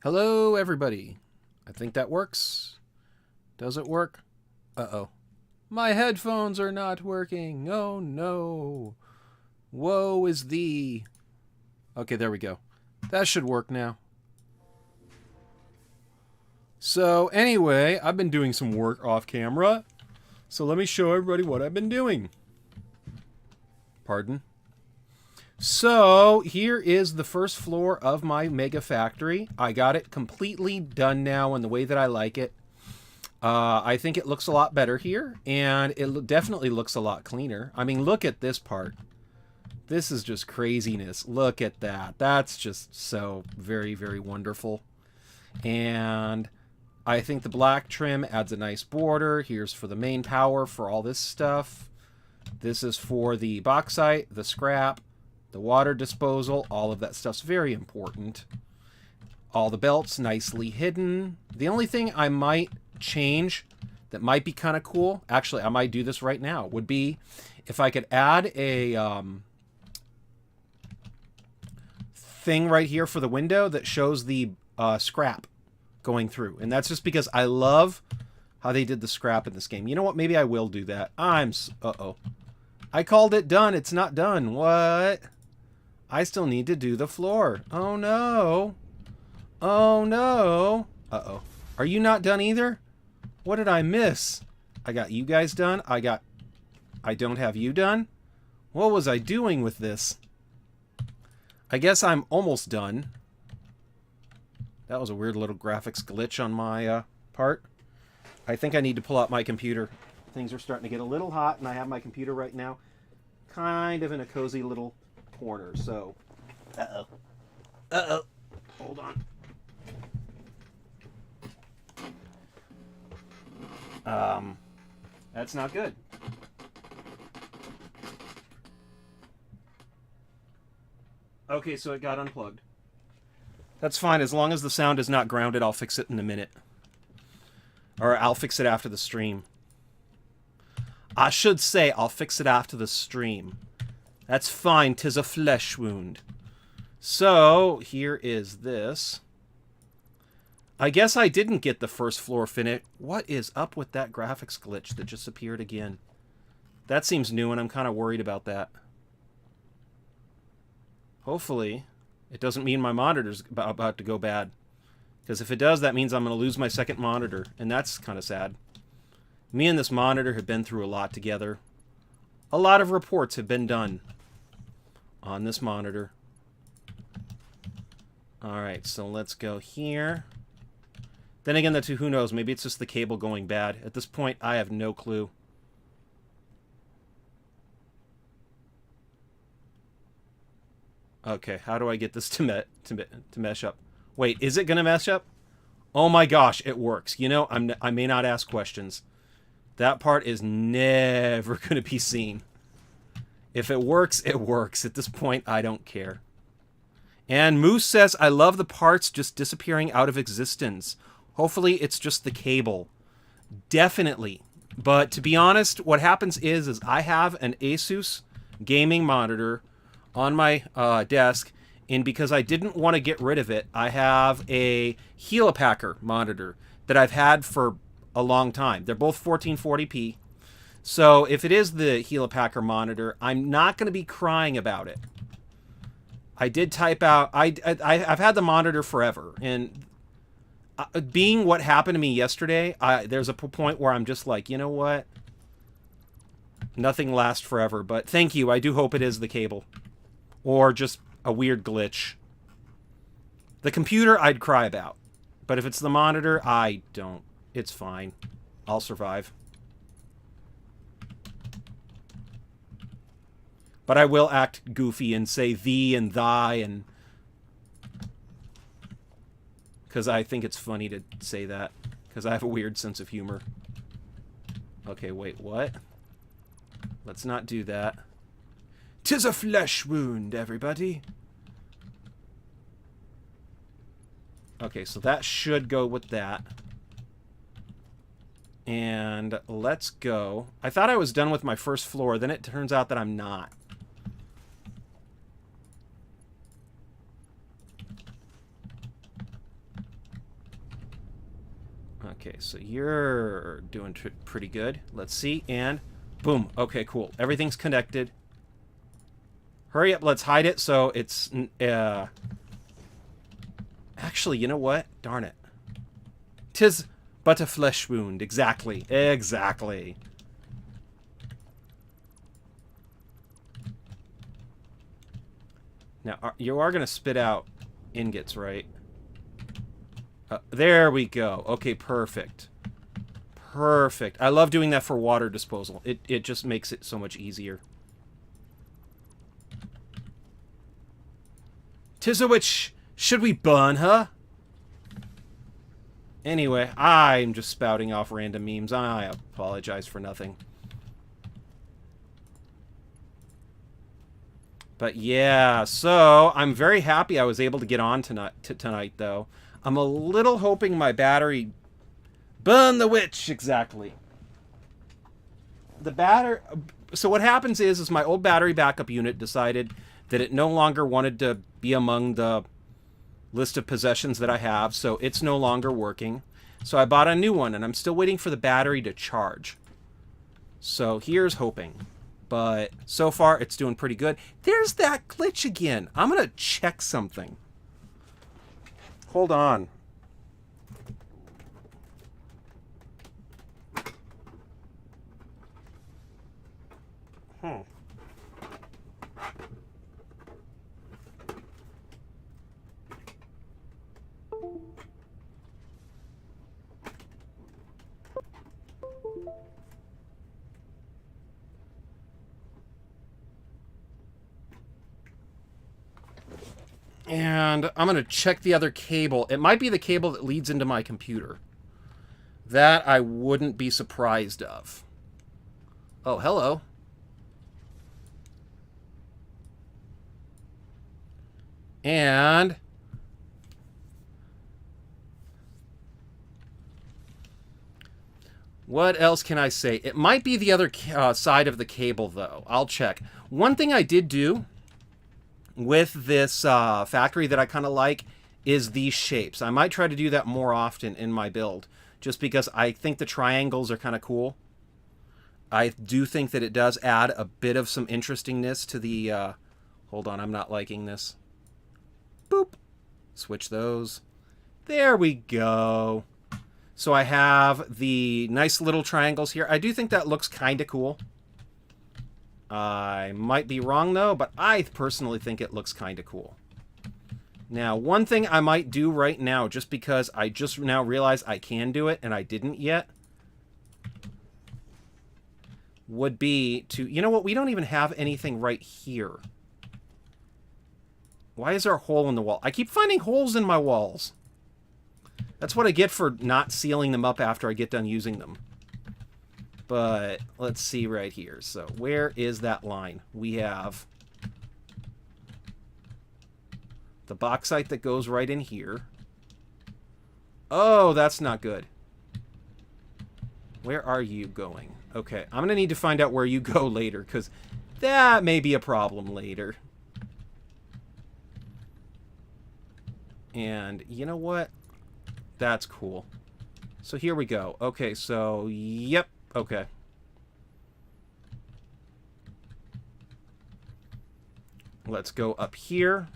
Hello, everybody. I think that works. Does it work? Uh-oh. My headphones are not working. Oh, no. Woe is thee. Okay, there we go. That should work now. So, anyway, I've been doing some work off camera. So let me show everybody what I've been doing. Pardon? So, here is the first floor of my mega factory. I got it completely done now in the way that I like it. I think it looks a lot better here, and it definitely looks a lot cleaner. I mean, look at this part. This is just craziness. Look at that. That's just so very, very wonderful. And I think the black trim adds a nice border. Here's for the main power for all this stuff. This is for the bauxite, the scrap, the water disposal. All of that stuff's very important. All the belts nicely hidden. The only thing I might change that might be kind of cool, actually I might do this right now, would be if I could add a thing right here for the window that shows the scrap going through. And that's just because I love how they did the scrap in this game. You know what? Maybe I will do that. Uh-oh. I called it done. It's not done. What? I still need to do the floor. Oh, no. Oh, no. Uh-oh. Are you not done either? What did I miss? I got you guys done. I don't have you done? What was I doing with this? I guess I'm almost done. That was a weird little graphics glitch on my part. I think I need to pull out my computer. Things are starting to get a little hot, and I have my computer right now kind of in a cozy little corner. So, uh-oh. Uh-oh. Hold on. That's not good. Okay, so it got unplugged. That's fine. As long as the sound is not grounded, I'll fix it in a minute. Or I'll fix it after the stream. I should say I'll fix it after the stream. That's fine. 'Tis a flesh wound. So, here is this. I guess I didn't get the first floor finished. What is up with that graphics glitch that just appeared again? That seems new, and I'm kind of worried about that. Hopefully, it doesn't mean my monitor's about to go bad. Because if it does, that means I'm going to lose my second monitor, and that's kind of sad. Me and this monitor have been through a lot together. A lot of reports have been done on this monitor. Alright, so let's go here. Then again, who knows? Maybe it's just the cable going bad. At this point, I have no clue. Okay, how do I get this to mesh up? Wait, is it going to mesh up? Oh my gosh, it works. You know, I may not ask questions. That part is never going to be seen. If it works, it works. At this point, I don't care. And Moose says, I love the parts just disappearing out of existence. Hopefully, it's just the cable. Definitely. But to be honest, what happens is I have an Asus gaming monitor on my desk, and because I didn't want to get rid of it, I have a Hewlett-Packard monitor that I've had for a long time. They're both 1440p. So if it is the Hewlett-Packard monitor, I'm not going to be crying about it. I did type out... I've had the monitor forever, and being what happened to me yesterday, there's a point where I'm just like, you know what? Nothing lasts forever, but thank you. I do hope it is the cable. Or just a weird glitch. The computer, I'd cry about. But if it's the monitor, I don't. It's fine. I'll survive. But I will act goofy and say thee and thy and... Because I think it's funny to say that. Because I have a weird sense of humor. Okay, wait, what? Let's not do that. 'Tis a flesh wound, everybody. Okay, so that should go with that. And let's go. I thought I was done with my first floor, then it turns out that I'm not. Okay, so you're doing pretty good. Let's see, and boom. Okay, cool. Everything's connected. Hurry up, let's hide it so it's... Actually, you know what? Darn it. 'Tis but a flesh wound. Exactly. Exactly. Now, you are going to spit out ingots, right? There we go. Okay, perfect. Perfect. I love doing that for water disposal. It just makes it so much easier. 'Tis a witch. Should we burn her? Anyway, I'm just spouting off random memes. I apologize for nothing. But yeah, so I'm very happy I was able to get on tonight, though. I'm a little hoping my battery... Burn the witch! Exactly. The battery... So what happens is my old battery backup unit decided that it no longer wanted to be among the list of possessions that I have, so it's no longer working. So I bought a new one, and I'm still waiting for the battery to charge. So here's hoping. But so far, it's doing pretty good. There's that glitch again. I'm going to check something. Hold on. And I'm going to check the other cable. It might be the cable that leads into my computer. That I wouldn't be surprised of. Oh, hello. And... what else can I say? It might be the other side of the cable, though. I'll check. One thing I did do with this factory that I kind of like is these shapes. I might try to do that more often in my build, just because I think the triangles are kind of cool. I do think that it does add a bit of some interestingness to the... hold on, I'm not liking this. Boop. Switch those. There we go. So I have the nice little triangles here. I do think that looks kind of cool. I might be wrong, though, but I personally think it looks kind of cool. Now, one thing I might do right now, just because I just now realized I can do it, and I didn't yet, would be to... you know what? We don't even have anything right here. Why is there a hole in the wall? I keep finding holes in my walls. That's what I get for not sealing them up after I get done using them. But let's see right here. So where is that line? We have the bauxite that goes right in here. Oh, that's not good. Where are you going? Okay, I'm going to need to find out where you go later, because that may be a problem later. And you know what? That's cool. So here we go. Okay, so, yep. Okay. Let's go up here.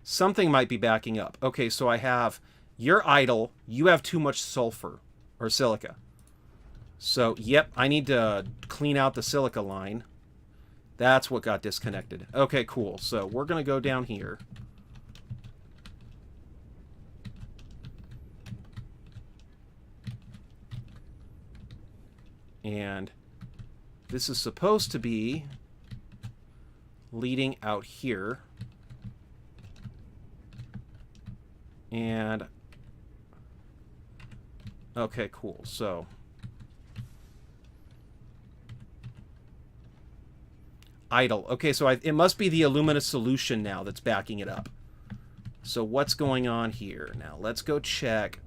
Something might be backing up. Okay, so I have... you're idle. You have too much sulfur. Or silica. So, yep, I need to clean out the silica line. That's what got disconnected. Okay, cool. So, we're going to go down here. And this is supposed to be leading out here. And okay, cool. So idle. Okay, so it must be the alumina solution now that's backing it up. So what's going on here? Now let's go check.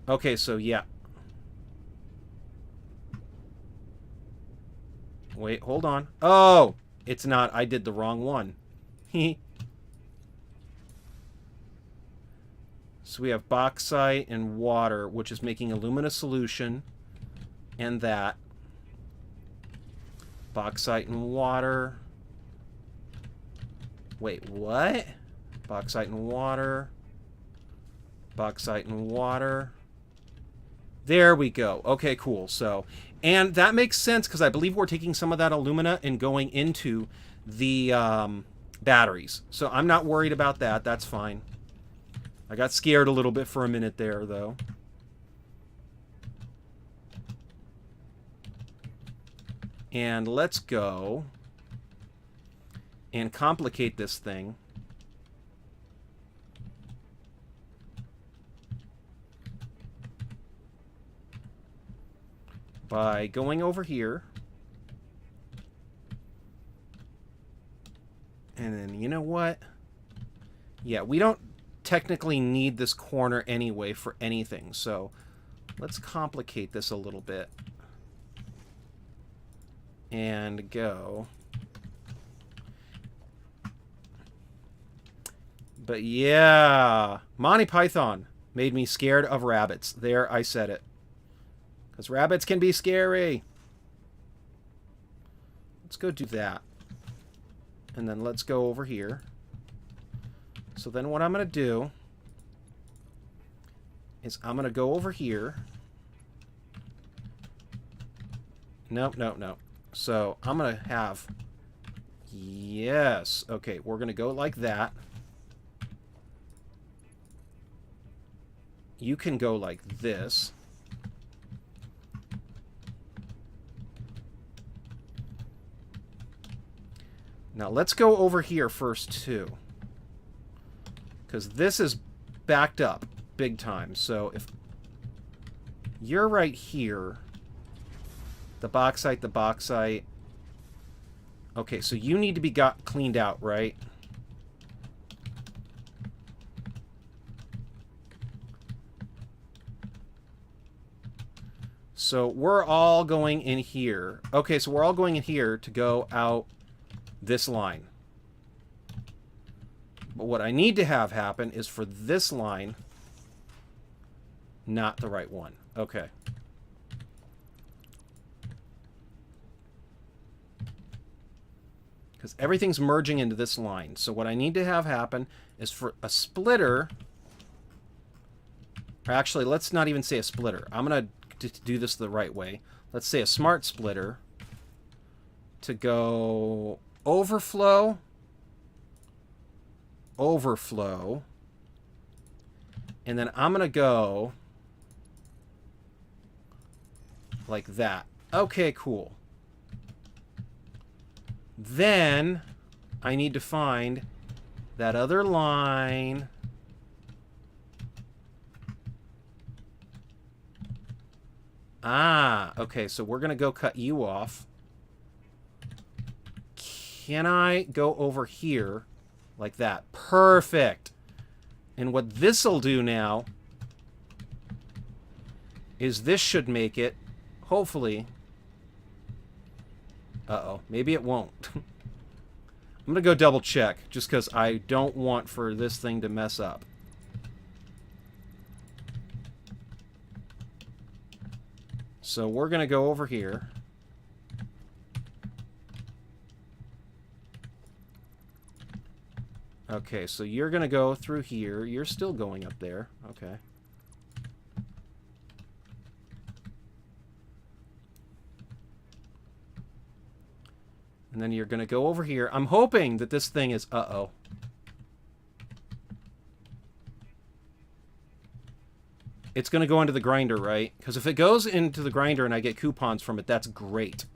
Okay, so yeah. Wait, hold on. Oh, it's not. I did the wrong one. So we have bauxite and water, which is making alumina solution. And that. Bauxite and water. Wait, what? Bauxite and water. Bauxite and water. There we go. Okay, cool. So, and that makes sense because I believe we're taking some of that alumina and going into the batteries. So I'm not worried about that. That's fine. I got scared a little bit for a minute there, though. And let's go and complicate this thing. By going over here. And then, you know what? Yeah, we don't technically need this corner anyway for anything. So let's complicate this a little bit. And go. But yeah, Monty Python made me scared of rabbits. There, I said it. Because rabbits can be scary. Let's go do that. And then let's go over here. So then what I'm going to do is I'm going to go over here. Nope, nope, nope. So I'm going to have... Yes. Okay, we're going to go like that. You can go like this. Now let's go over here first too. Because this is backed up big time. So if you're right here, the bauxite. Okay, so you need to be cleaned out, right? So we're all going in here. Okay, so we're all going in here to go out this line. But what I need to have happen is for this line, not the right one. Okay. Because everything's merging into this line. So what I need to have happen is for a splitter... Or actually, let's not even say a splitter. I'm going to do this the right way. Let's say a smart splitter to go overflow, overflow, and then I'm going to go like that. Okay, cool. Then I need to find that other line. Ah, okay, so we're going to go cut you off. Can I go over here like that? Perfect. And what this'll do now is this should make it, hopefully... Uh-oh, maybe it won't. I'm going to go double check, just because I don't want for this thing to mess up. So we're going to go over here. Okay, so you're going to go through here. You're still going up there. Okay. And then you're going to go over here. I'm hoping that this thing is... Uh-oh. It's going to go into the grinder, right? Because if it goes into the grinder and I get coupons from it, that's great.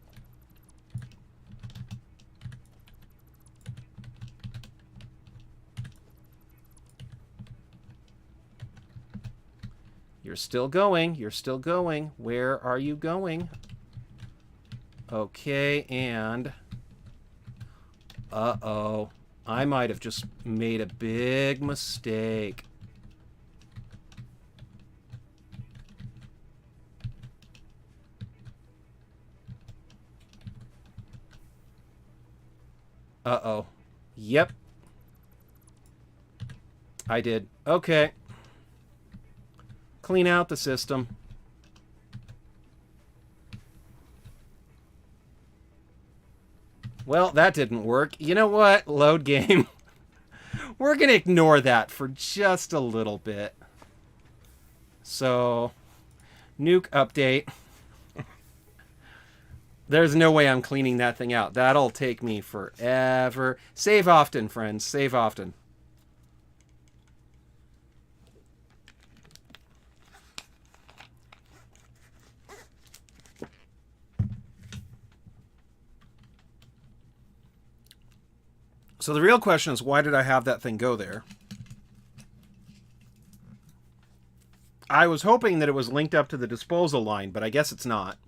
You're still going. You're still going. Where are you going? Okay, and... Uh-oh. I might have just made a big mistake. Uh-oh. Yep. I did. Okay. Clean out the system. Well, that didn't work. You know what? Load game. We're going to ignore that for just a little bit. So, nuke update. There's no way I'm cleaning that thing out. That'll take me forever. Save often, friends. Save often. So the real question is, why did I have that thing go there? I was hoping that it was linked up to the disposal line, but I guess it's not.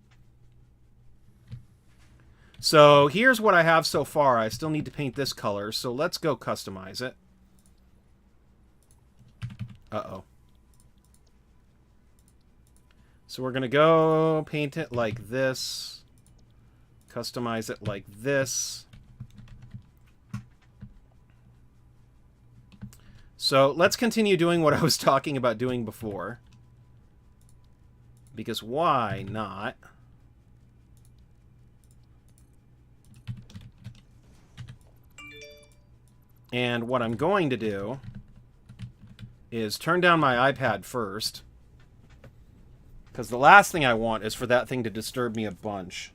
So here's what I have so far. I still need to paint this color, so let's go customize it. Uh-oh. So we're going to go paint it like this. Customize it like this. So let's continue doing what I was talking about doing before. Because why not? And what I'm going to do is turn down my iPad first. Because the last thing I want is for that thing to disturb me a bunch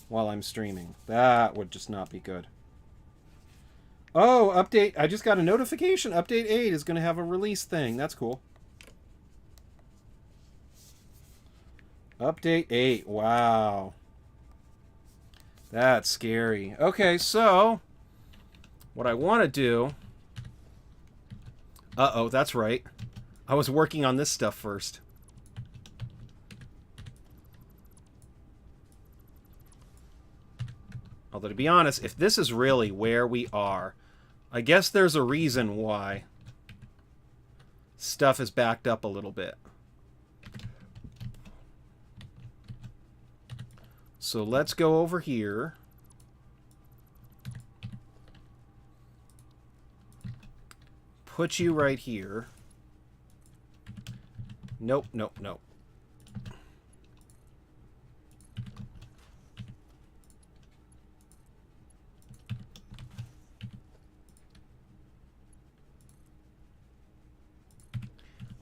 while I'm streaming. That would just not be good. Oh, update. I just got a notification. Update 8 is going to have a release thing. That's cool. Update 8. Wow. That's scary. Okay, so what I want to do... Uh-oh, that's right. I was working on this stuff first. Although, to be honest, if this is really where we are, I guess there's a reason why stuff is backed up a little bit. So let's go over here. Put you right here. Nope, nope, nope.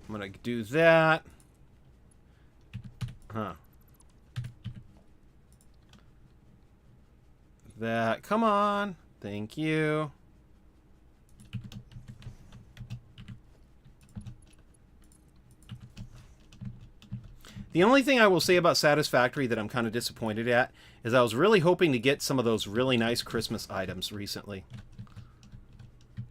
I'm going to do that. Huh. That. Come on. Thank you. The only thing I will say about Satisfactory that I'm kind of disappointed at is I was really hoping to get some of those really nice Christmas items recently.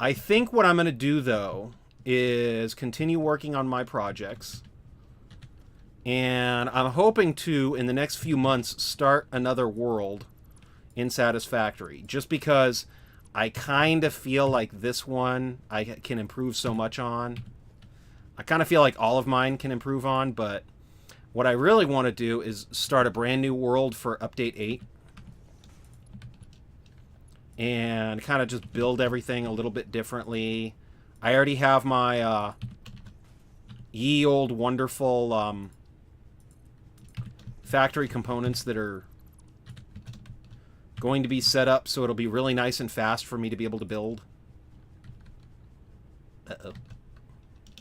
I think what I'm going to do, though, is continue working on my projects. And I'm hoping to, in the next few months, start another world in Satisfactory. Just because I kind of feel like this one I can improve so much on. I kind of feel like all of mine can improve on, but what I really want to do is start a brand new world for Update 8. And kind of just build everything a little bit differently. I already have my ye old wonderful factory components that are going to be set up, so it'll be really nice and fast for me to be able to build. Uh-oh.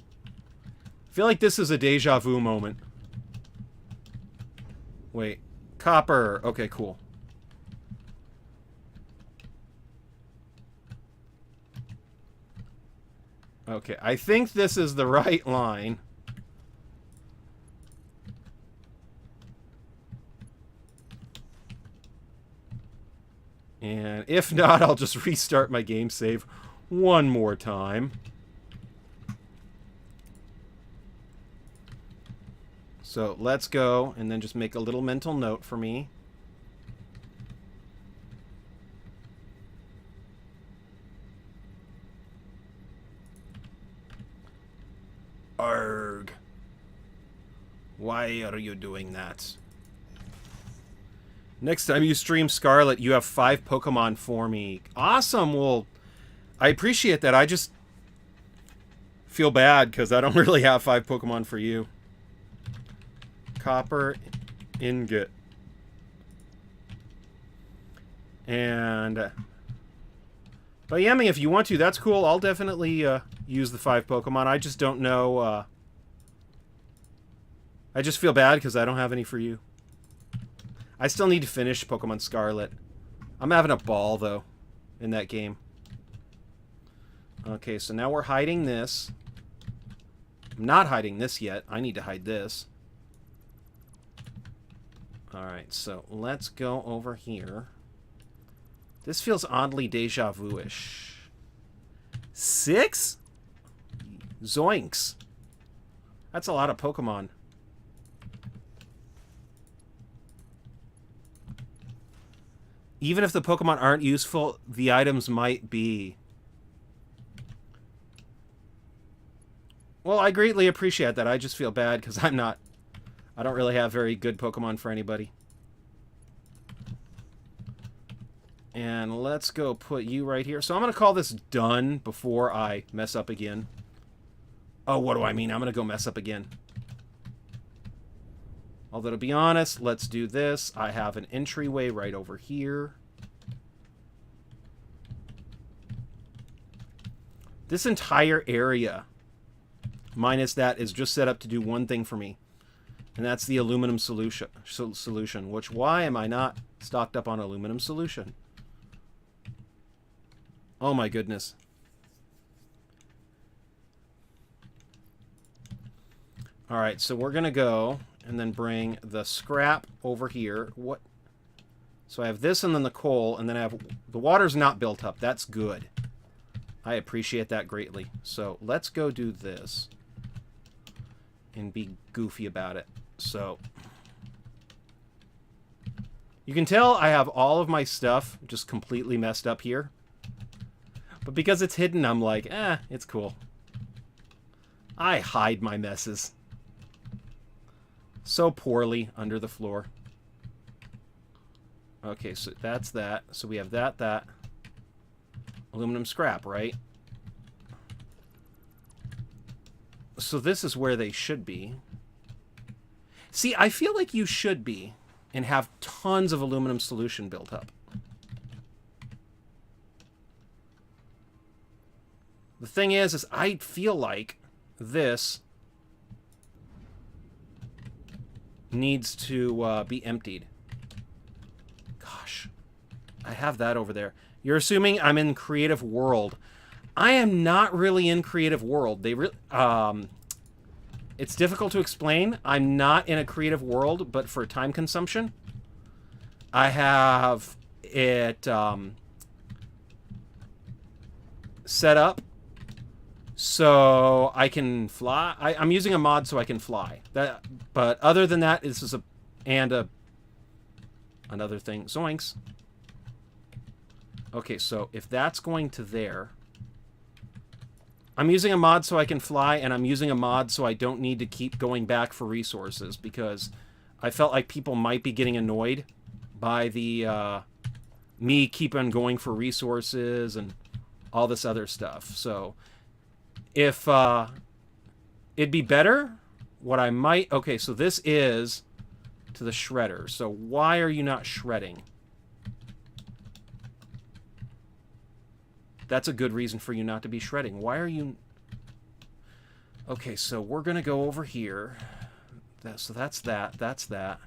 I feel like this is a deja vu moment. Wait. Copper. Okay, cool. Okay, I think this is the right line. And if not, I'll just restart my game save one more time. So let's go, and then just make a little mental note for me. Arg. Why are you doing that? Next time you stream Scarlet, you have 5 Pokemon for me. Awesome! Well, I appreciate that. I just feel bad because I don't really have 5 Pokemon for you. Copper ingot. And... But yeah, I mean, if you want to, that's cool. I'll definitely use the 5 Pokemon. I just don't know... I just feel bad because I don't have any for you. I still need to finish Pokemon Scarlet. I'm having a ball, though, in that game. Okay, so now we're hiding this. I'm not hiding this yet. I need to hide this. Alright, so let's go over here. This feels oddly deja vu-ish. 6? Zoinks. That's a lot of Pokemon. Even if the Pokemon aren't useful, the items might be. Well, I greatly appreciate that. I just feel bad because I don't really have very good Pokemon for anybody. And let's go put you right here. So I'm going to call this done before I mess up again. Oh, what do I mean? I'm going to go mess up again. Although, to be honest, let's do this. I have an entryway right over here. This entire area, minus that, is just set up to do one thing for me. And that's the aluminum solution. Which, why am I not stocked up on aluminum solution? Oh my goodness. Alright, so we're going to go and then bring the scrap over here. What? So I have this and then the coal, and then I have... The water's not built up. That's good. I appreciate that greatly. So let's go do this. And be goofy about it. So... You can tell I have all of my stuff just completely messed up here. But because it's hidden, I'm like, it's cool. I hide my messes. So poorly under the floor. Okay, so that's that. So we have that. Aluminum scrap, right? So this is where they should be. See, I feel like you should be and have tons of aluminum solution built up. The thing is I feel like this needs to be emptied. Gosh. I have that over there. You're assuming I'm in Creative World. I am not really in Creative World. It's difficult to explain. I'm not in a Creative World, but for time consumption, I have it set up so I can fly. I'm using a mod so I can fly. But other than that, this is another thing. Zoinks. Okay, so if that's going to there, I'm using a mod so I can fly, and I'm using a mod so I don't need to keep going back for resources, because I felt like people might be getting annoyed by the me keep on going for resources and all this other stuff. So if it'd be better, what I might... Okay, so this is to the shredder. So why are you not shredding? That's a good reason for you not to be shredding. Why are you... Okay, so we're going to go over here. So that's that. That's that.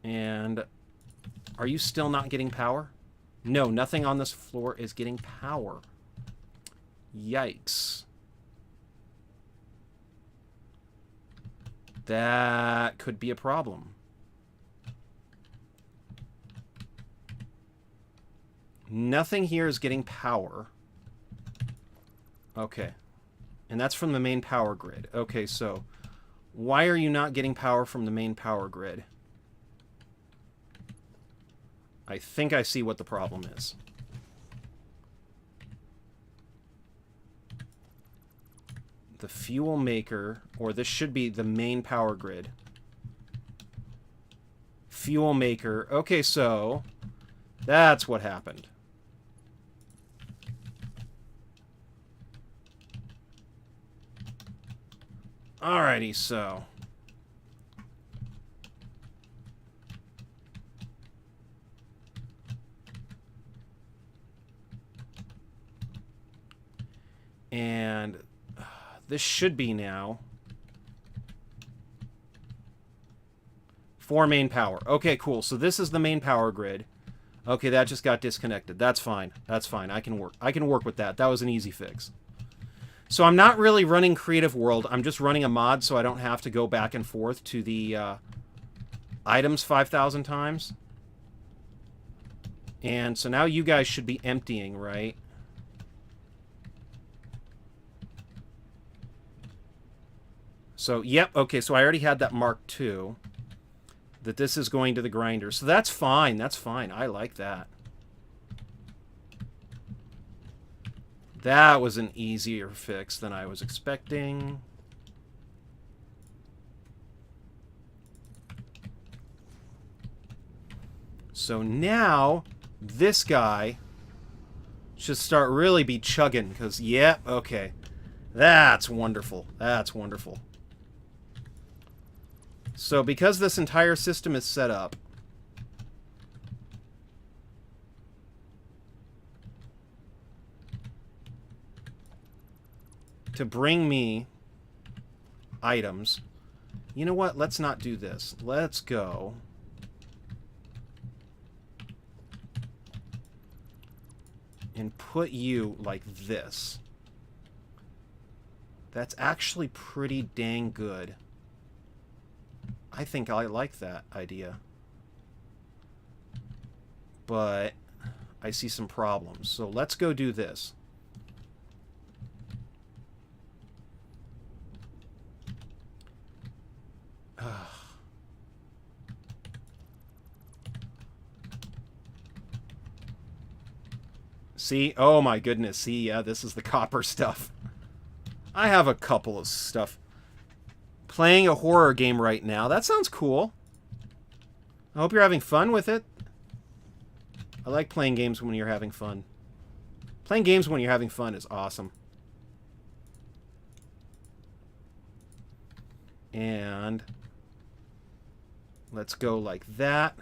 And are you still not getting power? No, nothing on this floor is getting power. Yikes. That could be a problem. Nothing here is getting power. Okay. And that's from the main power grid. Okay, so why are you not getting power from the main power grid? I think I see what the problem is. The fuel maker, or this should be the main power grid. Fuel maker. Okay, so That's what happened. Alrighty, so... And this should be now 4 main power. Okay, cool. So this is the main power grid. Okay, that just got disconnected. That's fine. That's fine. I can work with that. That was an easy fix. So I'm not really running Creative World. I'm just running a mod so I don't have to go back and forth to the items 5,000 times. And so now you guys should be emptying, right? So, yep, okay, so I already had that marked too. That this is going to the grinder. So that's fine, that's fine. I like that. That was an easier fix than I was expecting. So now, this guy should start really be chugging, because, yep, okay. That's wonderful. That's wonderful. So because this entire system is set up, to bring me items, you know what? Let's not do this. Let's go and put you like this. That's actually pretty dang good. I think I like that idea. But I see some problems. So let's go do this. See? Oh my goodness. See, yeah, this is the copper stuff. I have a couple of stuff. Playing a horror game right now. That sounds cool. I hope you're having fun with it. I like playing games when you're having fun. Playing games when you're having fun is awesome. And let's go like that.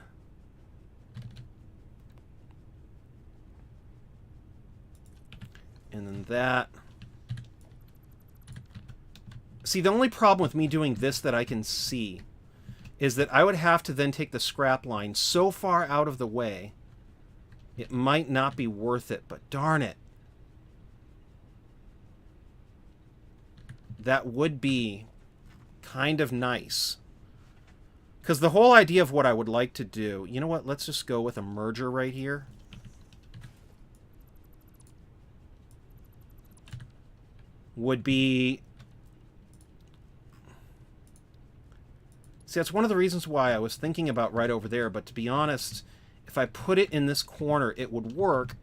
And then that. See, the only problem with me doing this that I can see is that I would have to then take the scrap line so far out of the way, it might not be worth it, but darn it. That would be kind of nice. Because the whole idea of what I would like to do, you know what, let's just go with a merger right here. Would be... See, that's one of the reasons why I was thinking about right over there, but to be honest, if I put it in this corner, it would work.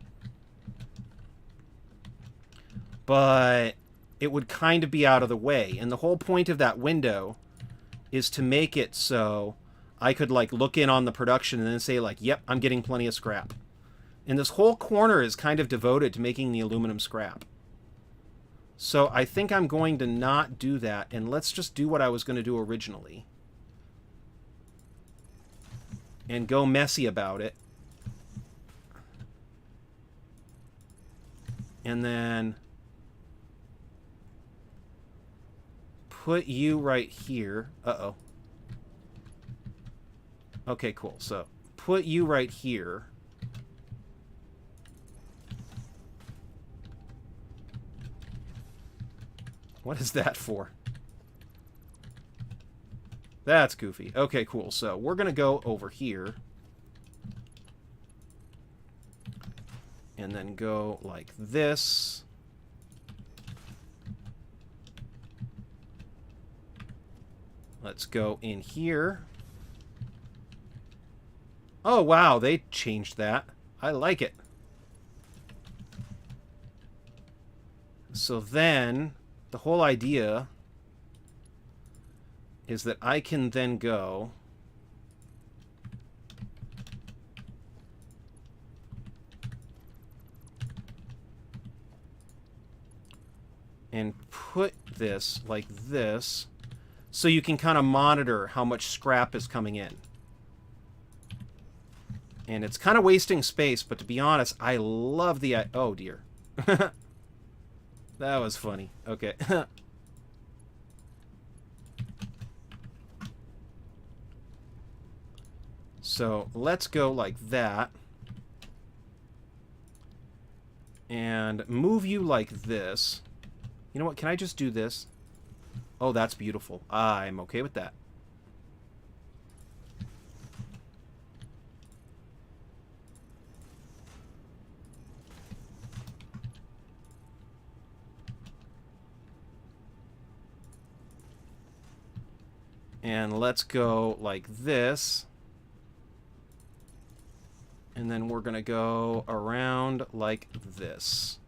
But it would kind of be out of the way. And the whole point of that window is to make it so I could, like, look in on the production and then say, like, yep, I'm getting plenty of scrap. And this whole corner is kind of devoted to making the aluminum scrap. So I think I'm going to not do that, and let's just do what I was going to do originally. And go messy about it. And then put you right here. Uh-oh. Okay, cool. So put you right here. What is that for? That's goofy. Okay, cool. So we're going to go over here. And then go like this. Let's go in here. Oh, wow. They changed that. I like it. So then, the whole idea is that I can then go put this like this so you can kind of monitor how much scrap is coming in. And it's kind of wasting space, but to be honest, I love the... Oh, dear. That was funny. Okay. So let's go like that. And move you like this. You know what? Can I just do this? Oh, that's beautiful. I'm okay with that. And let's go like this. And then we're going to go around like this.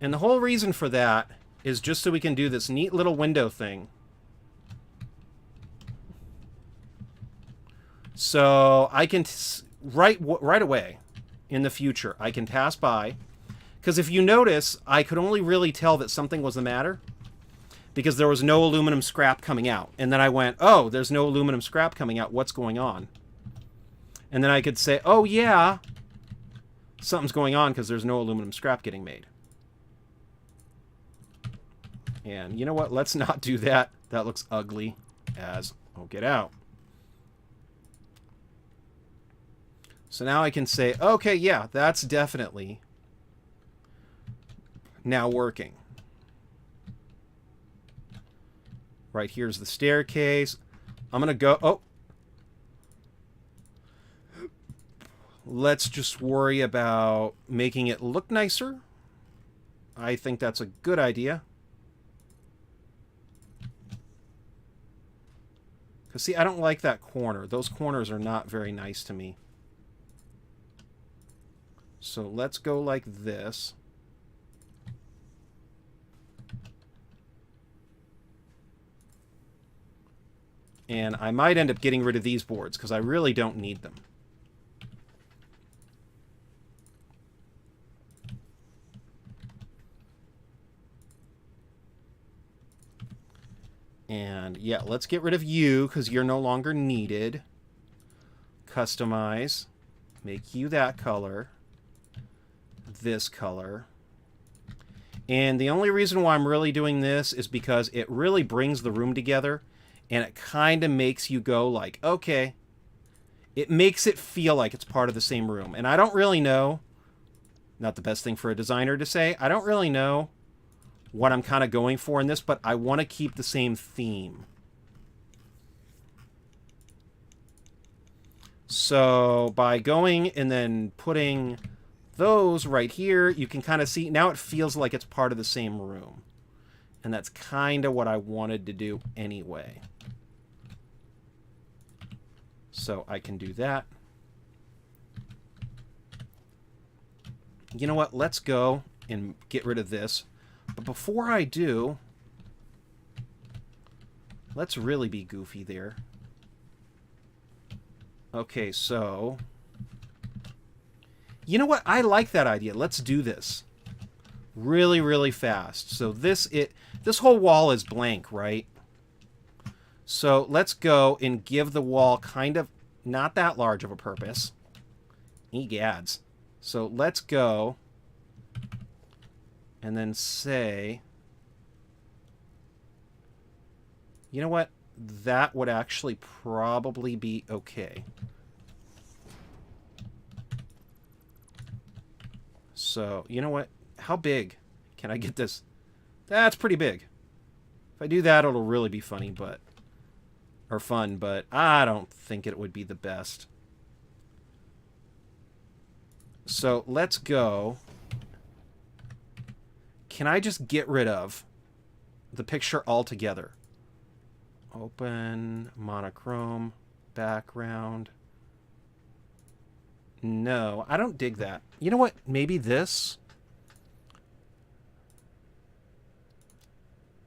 And the whole reason for that is just so we can do this neat little window thing. So I can, right away in the future, I can pass by. Because if you notice, I could only really tell that something was the matter because there was no aluminum scrap coming out. And then I went, oh, there's no aluminum scrap coming out. What's going on? And then I could say, oh, yeah, something's going on because there's no aluminum scrap getting made. And you know what? Let's not do that. That looks ugly as, oh, get out. So now I can say, okay, yeah, that's definitely now working. Right here's the staircase. I'm going to go, oh. Let's just worry about making it look nicer. I think that's a good idea. Because, see, I don't like that corner. Those corners are not very nice to me. So let's go like this. And I might end up getting rid of these boards because I really don't need them. And yeah, let's get rid of you because you're no longer needed. Customize. Make you that color. This color. And the only reason why I'm really doing this is because it really brings the room together. And it kind of makes you go like, okay. It makes it feel like it's part of the same room. And I don't really know. Not the best thing for a designer to say. I don't really know what I'm kind of going for in this, but I want to keep the same theme. So by going and then putting those right here, you can kind of see, now it feels like it's part of the same room. And that's kind of what I wanted to do anyway. So I can do that. You know what? Let's go and get rid of this. But before I do, let's really be goofy there. Okay, so... You know what? I like that idea. Let's do this. Really, really fast. So this whole wall is blank, right? So let's go and give the wall kind of not that large of a purpose. Egads. So let's go and then say, you know what? That would actually probably be okay. So, you know what? How big can I get this? That's pretty big. If I do that, it'll really be funny, but... Or fun, but I don't think it would be the best. So, let's go. Can I just get rid of the picture altogether? Open, monochrome, background. No, I don't dig that. You know what? Maybe this?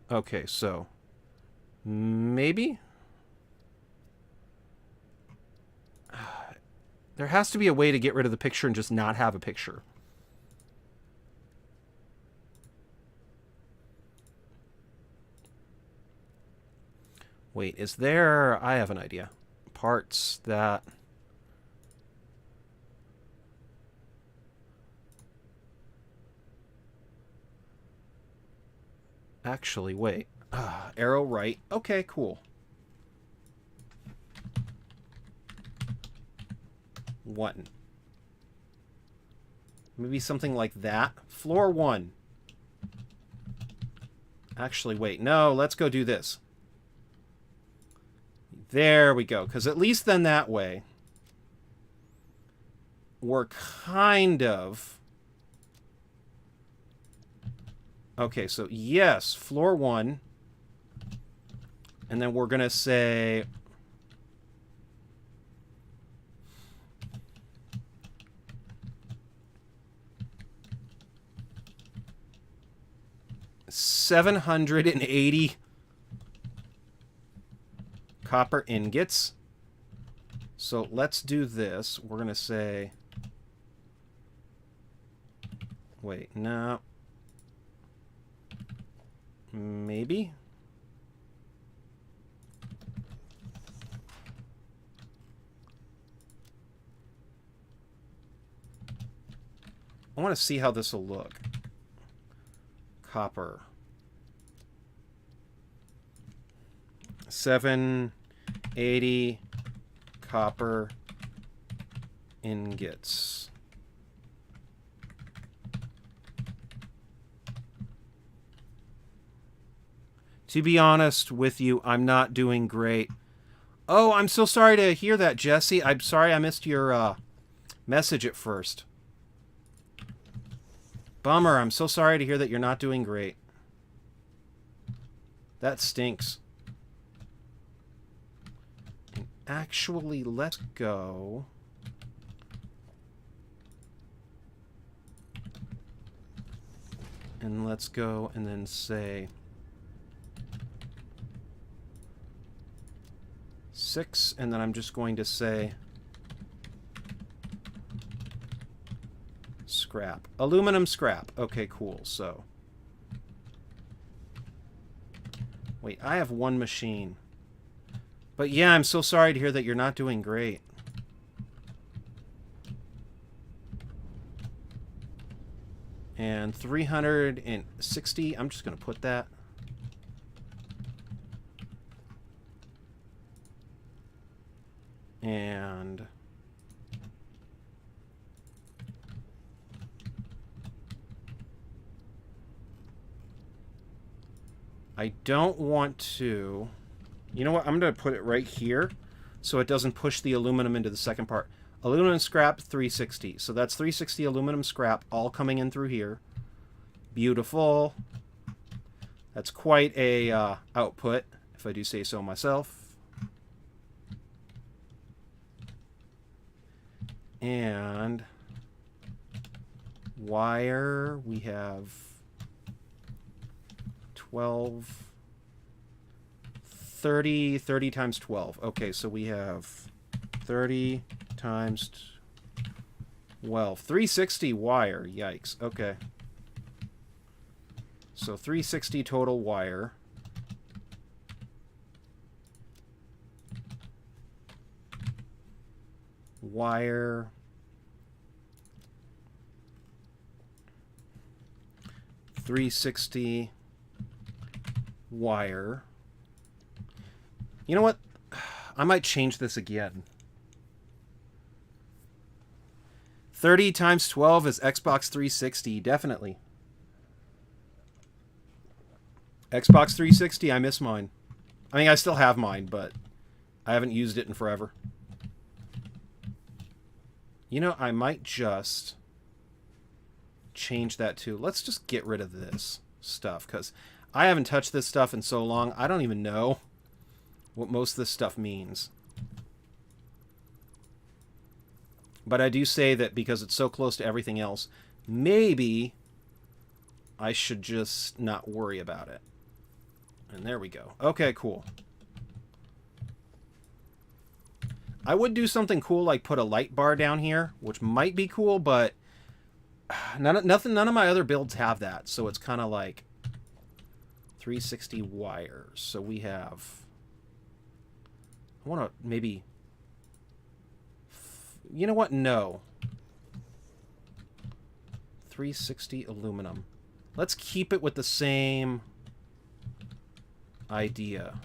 Okay, so... Maybe? There has to be a way to get rid of the picture and just not have a picture. Wait, is there... I have an idea. Parts that... Actually, wait. Arrow right. Okay, cool. One. Maybe something like that. Floor 1. Actually, wait. No, let's go do this. There we go. Because at least then that way, we're kind of... Okay, so yes, floor 1. And then we're going to say... $780 copper ingots. So let's do this. We're going to say... Wait, no. Maybe? I want to see how this will look. Copper. 780 copper ingots. To be honest with you, I'm not doing great. Oh, I'm so sorry to hear that, Jesse. I'm sorry I missed your message at first. Bummer. I'm so sorry to hear that you're not doing great. That stinks. And actually, let's go. And let's go and then say 6, and then I'm just going to say scrap. Aluminum scrap. Okay, cool. So, wait, I have one machine. But yeah, I'm so sorry to hear that you're not doing great. And 360, I'm just going to put that. And I don't want to... You know what? I'm going to put it right here so it doesn't push the aluminum into the second part. Aluminum scrap, 360. So that's 360 aluminum scrap all coming in through here. Beautiful. That's quite a output, if I do say so myself. And wire, we have 12, 30 times 12. Okay, so we have 30 times 12. 360 wire. Yikes. Okay. So 360 total wire. Wire. $360 wire. You know what? I might change this again. 30 times 12 is Xbox 360, definitely. Xbox 360, I miss mine. I mean, I still have mine, but I haven't used it in forever. You know, I might just change that to... Let's just get rid of this stuff, because I haven't touched this stuff in so long, I don't even know what most of this stuff means. But I do say that because it's so close to everything else, maybe I should just not worry about it. And there we go. Okay, cool. I would do something cool like put a light bar down here, which might be cool, but none of my other builds have that. So it's kind of like 360 wires. So we have I want to maybe... You know what? No. 360 aluminum. Let's keep it with the same idea.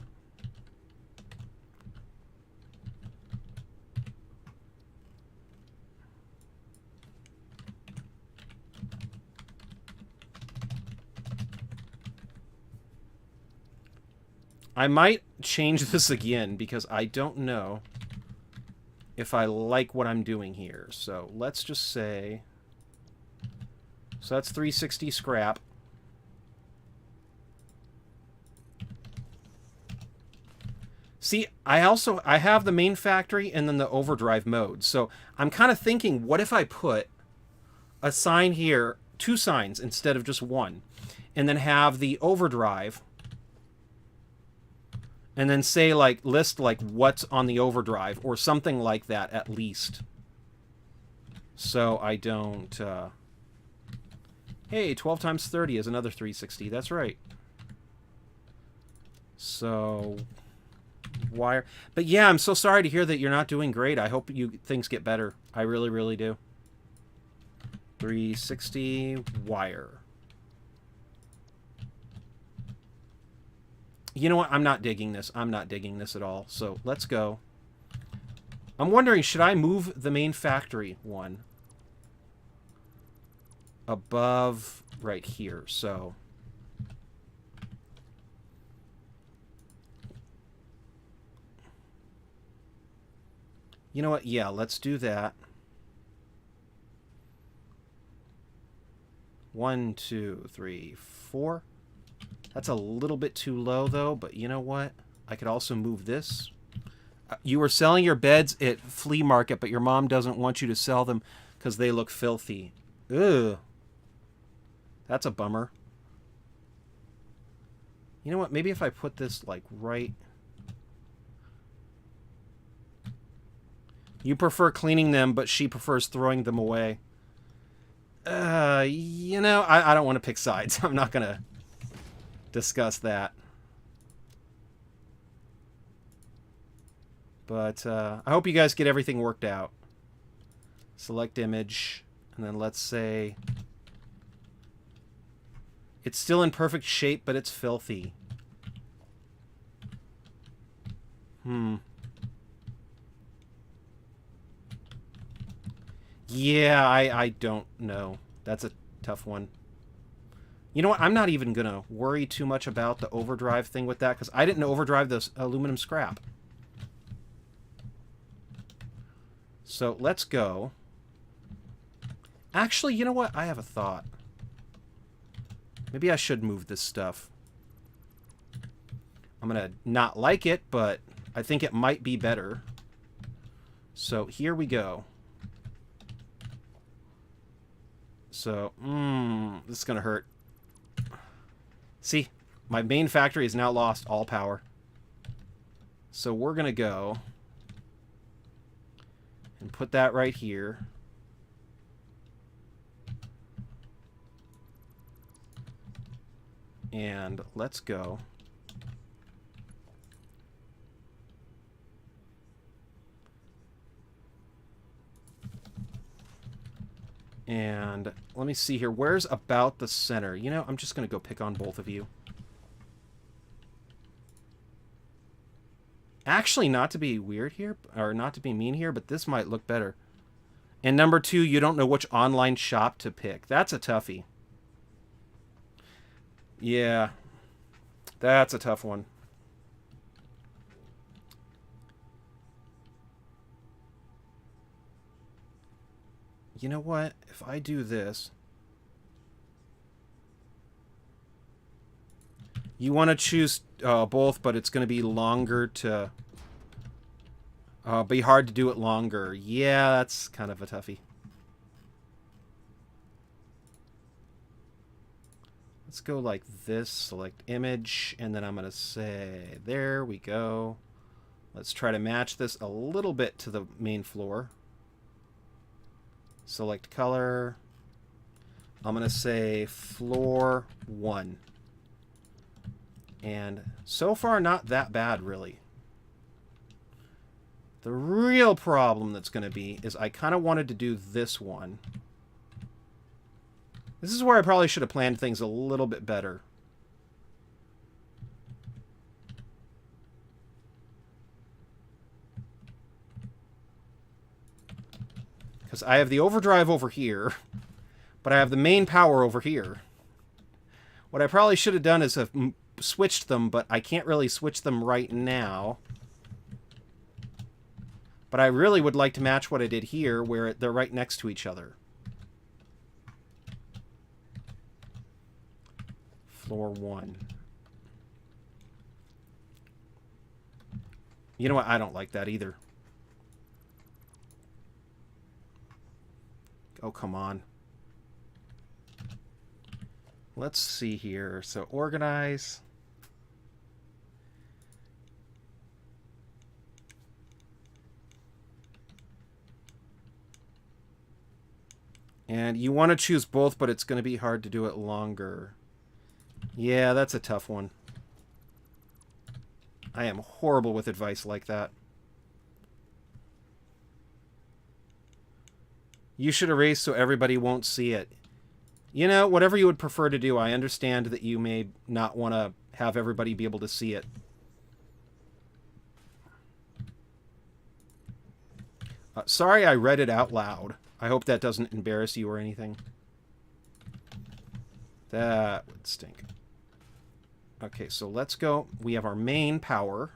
I might change this again because I don't know if I like what I'm doing here. So let's just say... So that's 360 scrap. See, I have the main factory and then the overdrive mode. So I'm kind of thinking, what if I put a sign here, 2 signs instead of just 1, and then have the overdrive, and then say, like, list, like, what's on the overdrive, or something like that, at least. So I don't, Hey, 12 times 30 is another 360. That's right. So... Wire. But yeah, I'm so sorry to hear that you're not doing great. I hope things get better. I really, really do. 360 wire. You know what? I'm not digging this. I'm not digging this at all. So let's go. I'm wondering, should I move the main factory one above right here? So you know what? Yeah, let's do that. 1, 2, 3, 4. That's a little bit too low, though, but you know what? I could also move this. You were selling your beds at flea market, but your mom doesn't want you to sell them because they look filthy. Ugh. That's a bummer. You know what? Maybe if I put this, like, right... You prefer cleaning them, but she prefers throwing them away. You know, I don't want to pick sides. I'm not going to discuss that. But I hope you guys get everything worked out. Select image, and then let's say... It's still in perfect shape, but it's filthy. Yeah, I don't know. That's a tough one. You know what? I'm not even going to worry too much about the overdrive thing with that, because I didn't overdrive those aluminum scrap. So let's go. Actually, you know what? I have a thought. Maybe I should move this stuff. I'm going to not like it, but I think it might be better. So here we go. So, this is going to hurt. See, my main factory has now lost all power. So we're going to go and put that right here. And let's go. And let me see here. Where's about the center? You know, I'm just going to go pick on both of you. Actually, not to be weird here, or not to be mean here, but this might look better. And number 2, you don't know which online shop to pick. That's a toughie. Yeah. That's a tough one. You know what? If I do this... You want to choose both, but it's going to be longer to... be hard to do it longer. Yeah, that's kind of a toughie. Let's go like this. Select image, and then I'm going to say, there we go. Let's try to match this a little bit to the main floor. Select color. I'm going to say floor 1. And so far, not that bad, really. The real problem that's going to be is I kind of wanted to do this one. This is where I probably should have planned things a little bit better. Because I have the overdrive over here, but I have the main power over here. What I probably should have done is have switched them, but I can't really switch them right now. But I really would like to match what I did here, where they're right next to each other. Floor 1. You know what? I don't like that either. Oh, come on. Let's see here. So, organize. And you want to choose both, but it's going to be hard to do it longer. Yeah, that's a tough one. I am horrible with advice like that. You should erase so everybody won't see it. You know, whatever you would prefer to do, I understand that you may not want to have everybody be able to see it. Sorry I read it out loud. I hope that doesn't embarrass you or anything. That would stink. Okay, so let's go. We have our main power.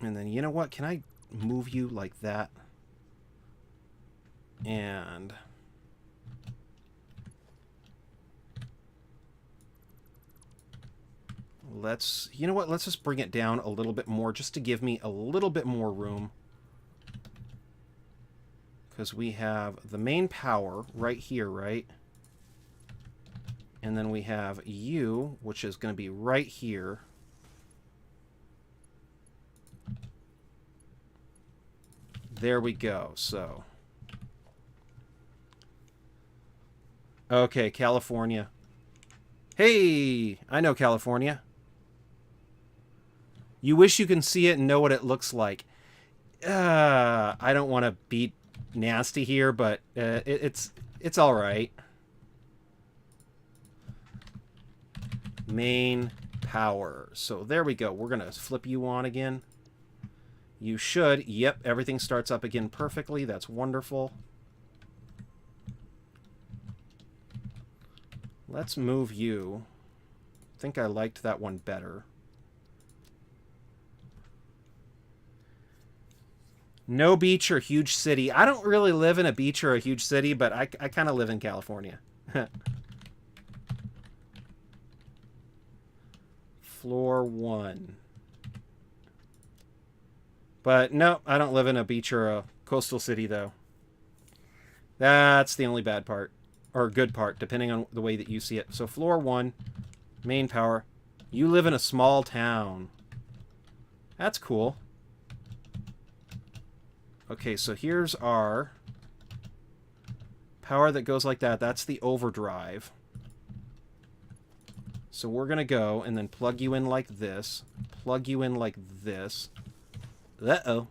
And then, you know what? Can I move you like that? And let's, you know what? Let's just bring it down a little bit more just to give me a little bit more room. Because we have the main power right here, right? And then we have you, which is going to be right here. There we go. So, okay, California. Hey, I know California. You wish you can see it and know what it looks like. I don't want to be nasty here, but it's all right. Main power. So there we go. We're gonna flip you on again. You should. Yep, everything starts up again perfectly. That's wonderful. Let's move you. I think I liked that one better. No beach or huge city. I don't really live in a beach or a huge city, but I kind of live in California. Floor 1. But no, I don't live in a beach or a coastal city, though. That's the only bad part. Or good part, depending on the way that you see it. So floor 1, main power. You live in a small town. That's cool. Okay, so here's our power that goes like that. That's the overdrive. So we're going to go and then plug you in like this. Plug you in like this. Uh-oh.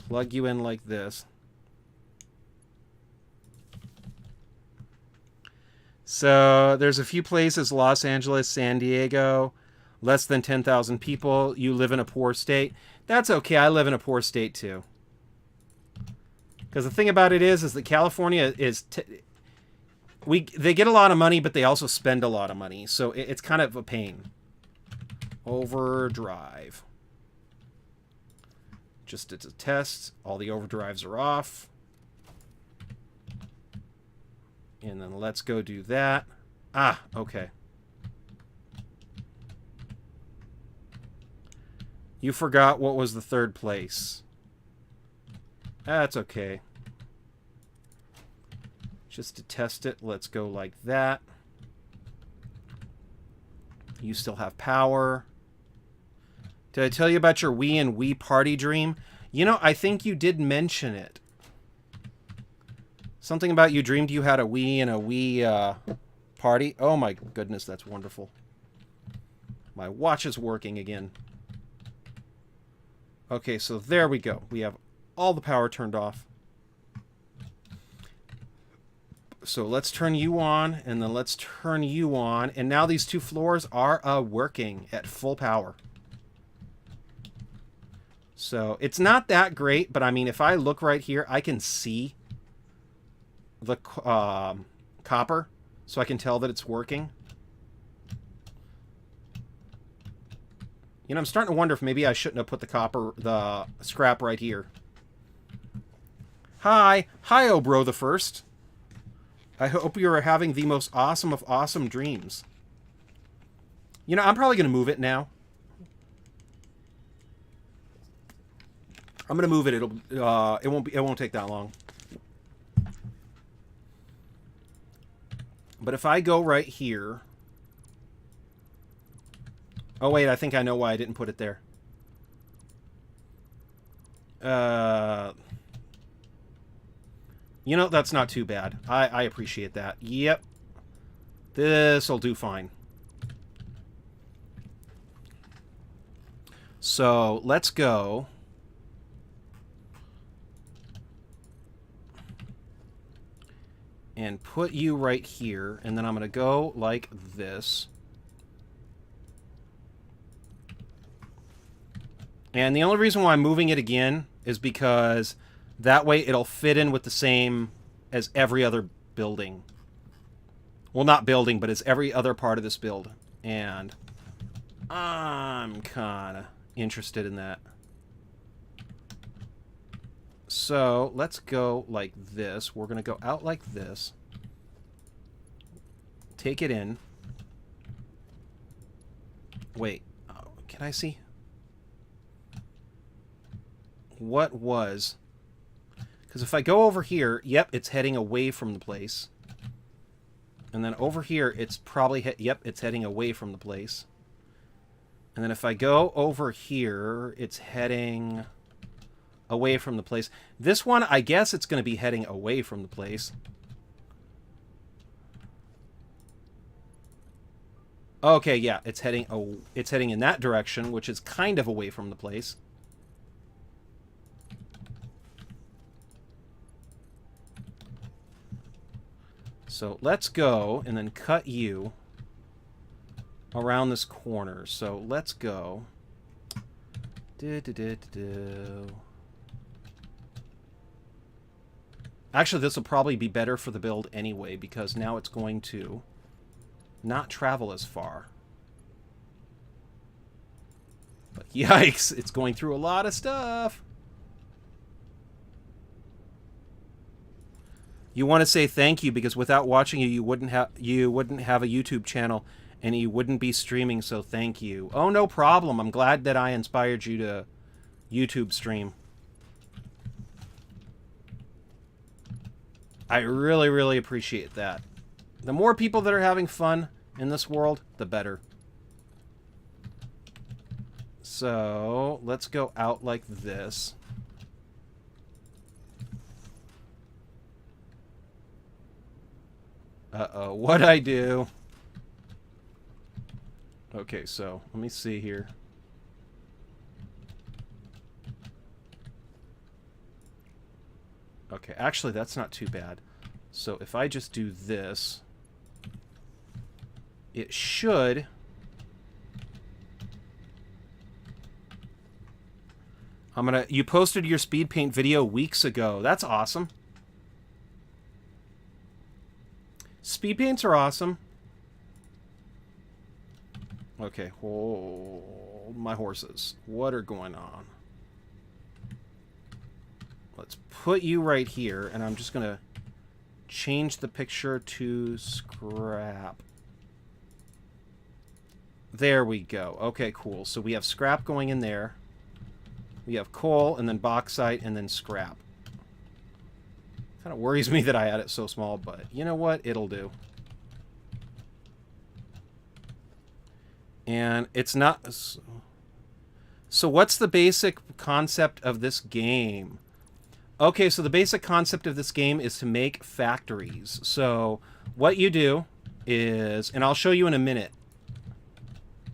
Plug you in like this. So there's a few places, Los Angeles, San Diego, less than 10,000 people. You live in a poor state. That's okay. I live in a poor state too. Because the thing about it is that California is... they get a lot of money, but they also spend a lot of money. So it's kind of a pain. Overdrive. Just as a test, all the overdrives are off. And then let's go do that. Ah, okay. You forgot what was the third place. That's okay. Just to test it, let's go like that. You still have power. Did I tell you about your Wii and Wii party dream? You know, I think you did mention it. Something about you dreamed you had a Wii and a Wii party. Oh my goodness, that's wonderful. My watch is working again. Okay, so there we go. We have all the power turned off. So let's turn you on, and then let's turn you on. And now these 2 floors are working at full power. So it's not that great, but I mean, if I look right here, I can see the copper, so I can tell that it's working. You know, I'm starting to wonder if maybe I shouldn't have put the scrap right here. Hi, Bro the First. I hope you are having the most awesome of awesome dreams. You know, I'm probably going to move it now. I'm going to move it. It won't take that long. But if I go right here... Oh, wait, I think I know why I didn't put it there. You know, that's not too bad. I appreciate that. Yep. This'll do fine. So, let's go. And put you right here. And then I'm going to go like this. And the only reason why I'm moving it again is because that way it'll fit in with the same as every other building. Well, not building, but as every other part of this build. And I'm kind of interested in that. So let's go like this. We're going to go out like this. Take it in. Wait, can I see? What was... Because if I go over here, yep, it's heading away from the place. And then over here, it's probably... Yep, it's heading away from the place. And then if I go over here, it's heading away from the place. This one, I guess it's going to be heading away from the place. Okay, yeah, it's heading in that direction, which is kind of away from the place. So let's go and then cut you around this corner. So let's go. Actually, this will probably be better for the build anyway, because now it's going to not travel as far. But yikes, it's going through a lot of stuff. You want to say thank you because without watching you, you wouldn't have a YouTube channel and you wouldn't be streaming, so thank you. Oh, no problem. I'm glad that I inspired you to YouTube stream. I really, really appreciate that. The more people that are having fun in this world, the better. So, let's go out like this. Uh-oh, what'd I do? Okay, so, let me see here. Okay, actually, that's not too bad. So, if I just do this, it should... You posted your speed paint video weeks ago. That's awesome. Speed paints are awesome. Okay, hold my horses. What are going on? Let's put you right here, and I'm just going to change the picture to scrap. There we go. Okay, cool. So we have scrap going in there. We have coal, and then bauxite, and then scrap. Kind of worries me that I had it so small, but you know what? It'll do. And it's not... So what's the basic concept of this game? Okay, so the basic concept of this game is to make factories. So what you do is, and I'll show you in a minute,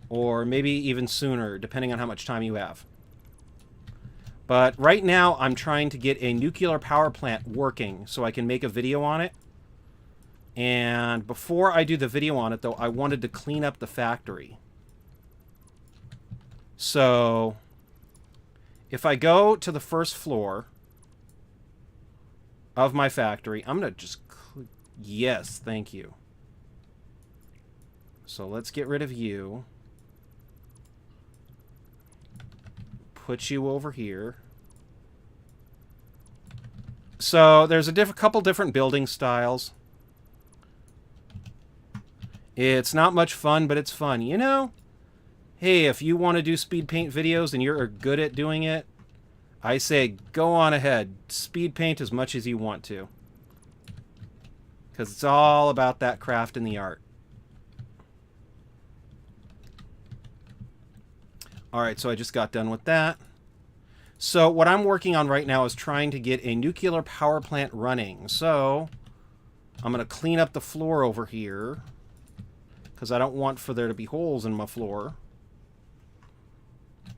or maybe even sooner, depending on how much time you have. But right now, I'm trying to get a nuclear power plant working so I can make a video on it. And before I do the video on it, though, I wanted to clean up the factory. So, if I go to the first floor of my factory, I'm going to just... Yes, thank you. So let's get rid of you. Put you over here. So there's a couple different building styles. It's not much fun, but it's fun. You know, hey, if you want to do speed paint videos and you're good at doing it, I say go on ahead. Speed paint as much as you want to. Because it's all about that craft and the art. Alright, so I just got done with that. So what I'm working on right now is trying to get a nuclear power plant running. So I'm going to clean up the floor over here, because I don't want for there to be holes in my floor.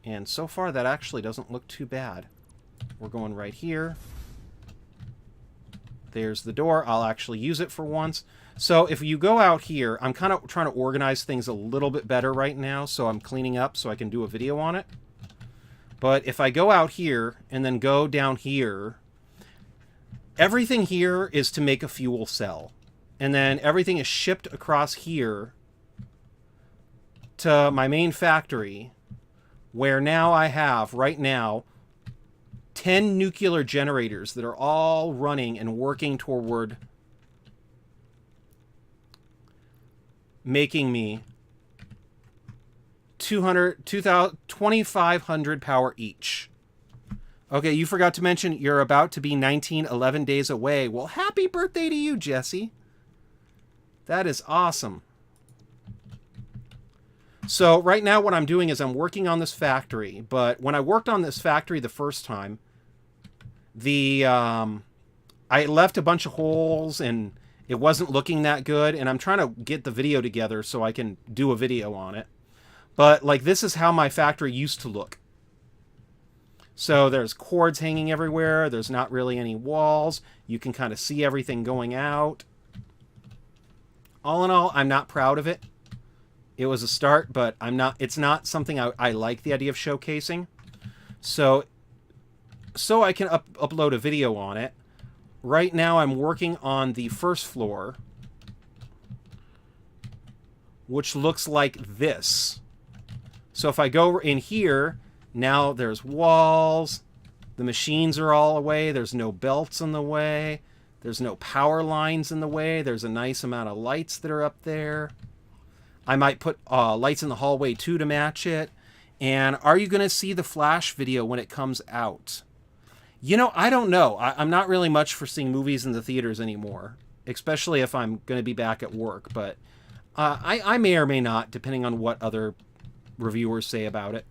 And so far that actually doesn't look too bad. We're going right here. There's the door. I'll actually use it for once. So if you go out here, I'm kind of trying to organize things a little bit better right now, so I'm cleaning up so I can do a video on it. But if I go out here and then go down here, everything here is to make a fuel cell. And then everything is shipped across here to my main factory, where now I have, right now, 10 nuclear generators that are all running and working toward making me 2,500 power each. Okay, you forgot to mention you're about to be 11 days away. Well, happy birthday to you, Jesse. That is awesome. So right now what I'm doing is I'm working on this factory, but when I worked on this factory the first time, I left a bunch of holes and it wasn't looking that good, and I'm trying to get the video together so I can do a video on it. But like, this is how my factory used to look. So there's cords hanging everywhere, there's not really any walls, you can kind of see everything going out. All in all, I'm not proud of it. It was a start, but it's not something I like the idea of showcasing. So I can upload a video on it. Right now I'm working on the first floor, which looks like this. So if I go in here, now there's walls, the machines are all away, there's no belts in the way, there's no power lines in the way, there's a nice amount of lights that are up there. I might put lights in the hallway too to match it. And are you going to see the Flash video when it comes out? You know, I don't know. I'm not really much for seeing movies in the theaters anymore, especially if I'm going to be back at work. But I may or may not, depending on what other reviewers say about it.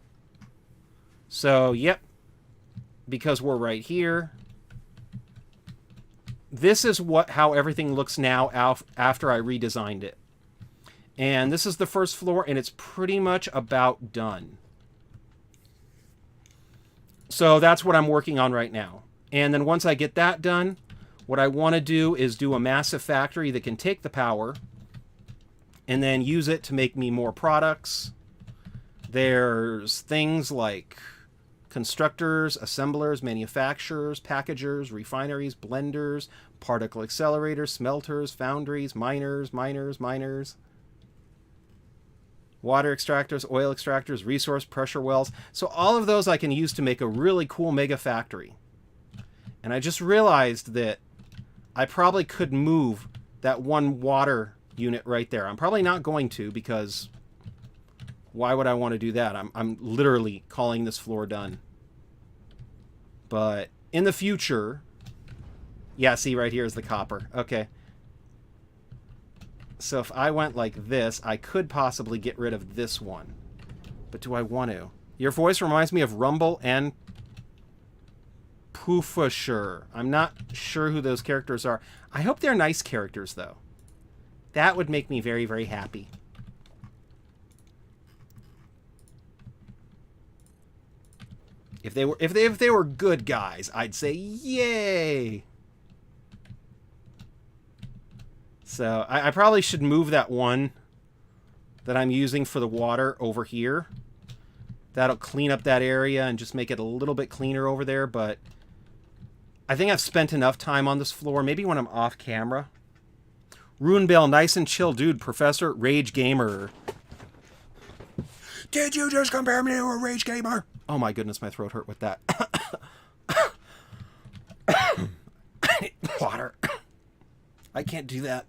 So, yep. Because we're right here. This is how everything looks now after I redesigned it. And this is the first floor, and it's pretty much about done. So that's what I'm working on right now. And then once I get that done, what I want to do is do a massive factory that can take the power and then use it to make me more products. There's things like constructors, assemblers, manufacturers, packagers, refineries, blenders, particle accelerators, smelters, foundries, miners, water extractors, oil extractors, resource pressure wells. So all of those I can use to make a really cool mega factory. And I just realized that I probably could move that one water unit right there. I'm probably not going to, because why would I want to do that? I'm literally calling this floor done. But in the future, yeah, see right here is the copper. Okay. So if I went like this, I could possibly get rid of this one. But do I want to? Your voice reminds me of Rumble and Poofusher. I'm not sure who those characters are. I hope they're nice characters, though. That would make me very, very happy. If they were good guys, I'd say yay. So I probably should move that one that I'm using for the water over here. That'll clean up that area and just make it a little bit cleaner over there, but I think I've spent enough time on this floor, maybe when I'm off camera. Ruinbell, nice and chill, dude. Professor, Rage Gamer. Did you just compare me to a Rage Gamer? Oh my goodness, my throat hurt with that. I need water. I can't do that.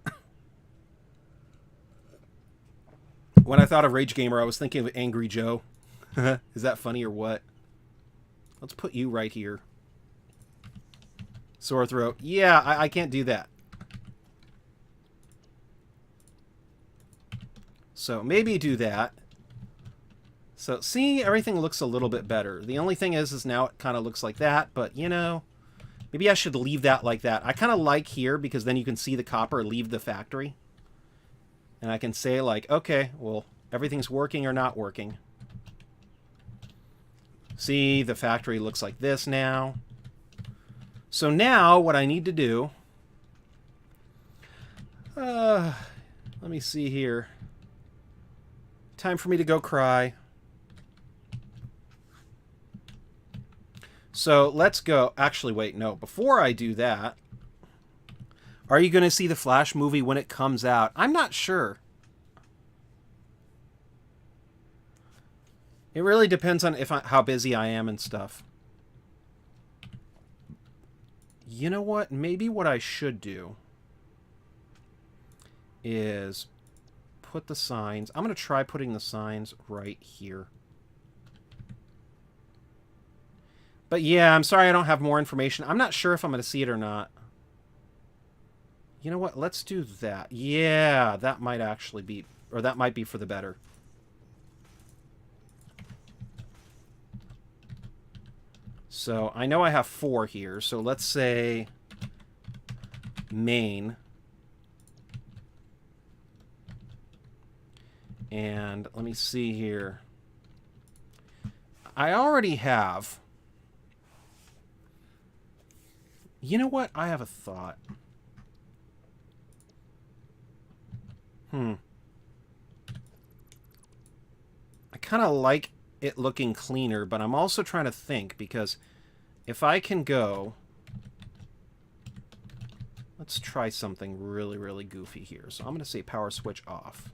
When I thought of Rage Gamer, I was thinking of Angry Joe. Is that funny or what? Let's put you right here. Sore throat. Yeah, I can't do that. So maybe do that. So see, everything looks a little bit better. The only thing is now it kind of looks like that, but you know, maybe I should leave that like that. I kind of like here because then you can see the copper leave the factory. And I can say like, okay, well, everything's working or not working. See, the factory looks like this now. So now what I need to do, let me see here. Time for me to go cry. So let's go. Actually, wait, no. Before I do that, are you going to see the Flash movie when it comes out? I'm not sure. It really depends on how busy I am and stuff. You know what? Maybe what I should do is put the signs. I'm going to try putting the signs right here. But yeah, I'm sorry I don't have more information. I'm not sure if I'm going to see it or not. You know what? Let's do that. Yeah, that might actually be, or that might be for the better. So I know I have 4 here. So let's say main. And let me see here. I already have. You know what? I have a thought. I kind of like it looking cleaner, but I'm also trying to think, because if I can go... Let's try something really, really goofy here. So I'm going to say power switch off.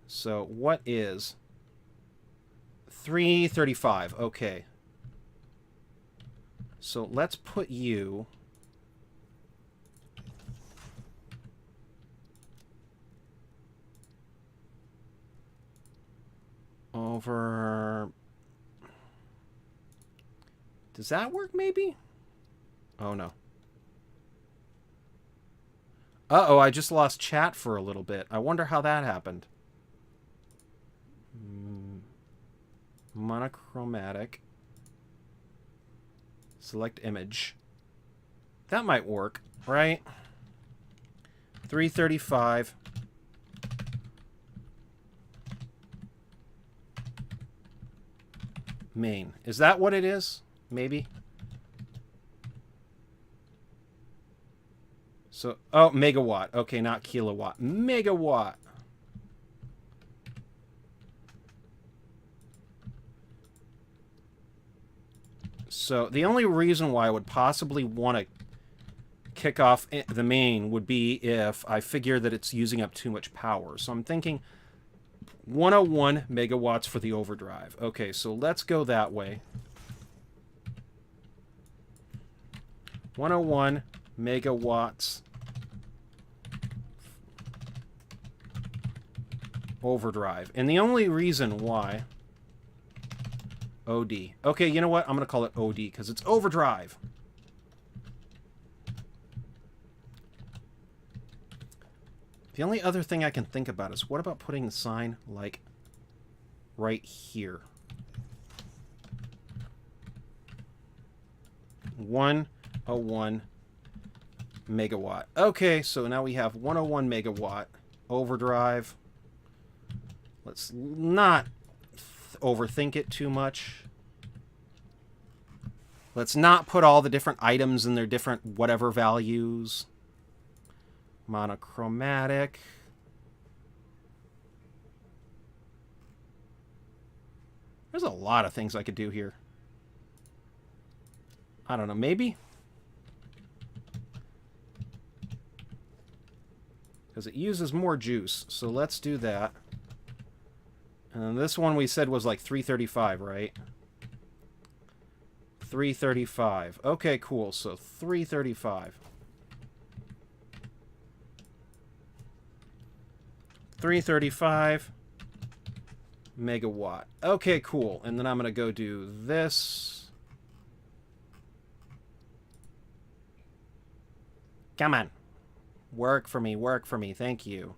So what is 335? Okay. So let's put you over... Does that work maybe? Oh no. Uh-oh, I just lost chat for a little bit. I wonder how that happened. Monochromatic. Select image. That might work, right? 335. Main. Is that what it is? Maybe. So, oh, megawatt. Okay, not kilowatt. Megawatt. So the only reason why I would possibly want to kick off the main would be if I figure that it's using up too much power. So I'm thinking 101 megawatts for the overdrive. Okay, so let's go that way. 101 megawatts overdrive. And the only reason why... OD. Okay, you know what? I'm going to call it OD because it's overdrive. The only other thing I can think about is what about putting the sign, like, right here? 101 megawatt. Okay, so now we have 101 megawatt overdrive. Let's not overthink it too much. Let's not put all the different items in their different whatever values. Monochromatic. There's a lot of things I could do here. I don't know, maybe? Because it uses more juice, so let's do that. And this one we said was like 335, right? 335. Okay, cool. So 335. 335 megawatt. Okay, cool. And then I'm going to go do this. Come on. Work for me, work for me. Thank you.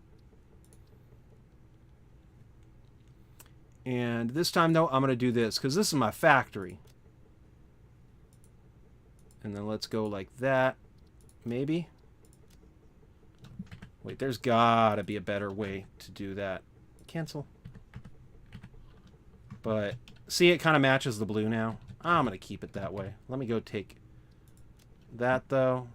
And this time, though, I'm going to do this because this is my factory. And then let's go like that. Maybe. Wait, there's got to be a better way to do that. Cancel. But, see, it kind of matches the blue now. I'm going to keep it that way. Let me go take that, though.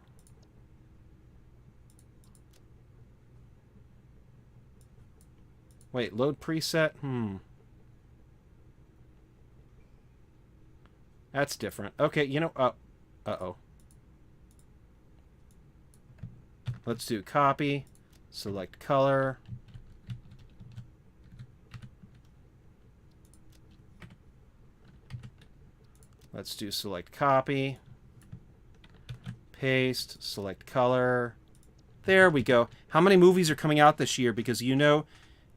Wait, load preset? That's different. Okay, you know... Uh-oh. Let's do copy. Select color. Let's do select copy. Paste. Select color. There we go. How many movies are coming out this year? Because you know...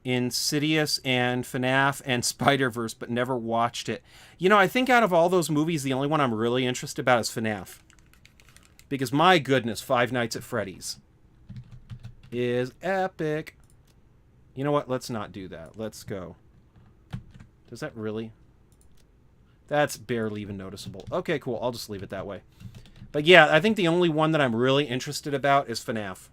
Insidious and FNAF and Spider-Verse, but never watched it. You know, I think out of all those movies, the only one I'm really interested about is FNAF. Because my goodness, Five Nights at Freddy's is epic. You know what? Let's not do that. Let's go. Does that really? That's barely even noticeable. Okay, cool. I'll just leave it that way. But yeah, I think the only one that I'm really interested about is FNAF.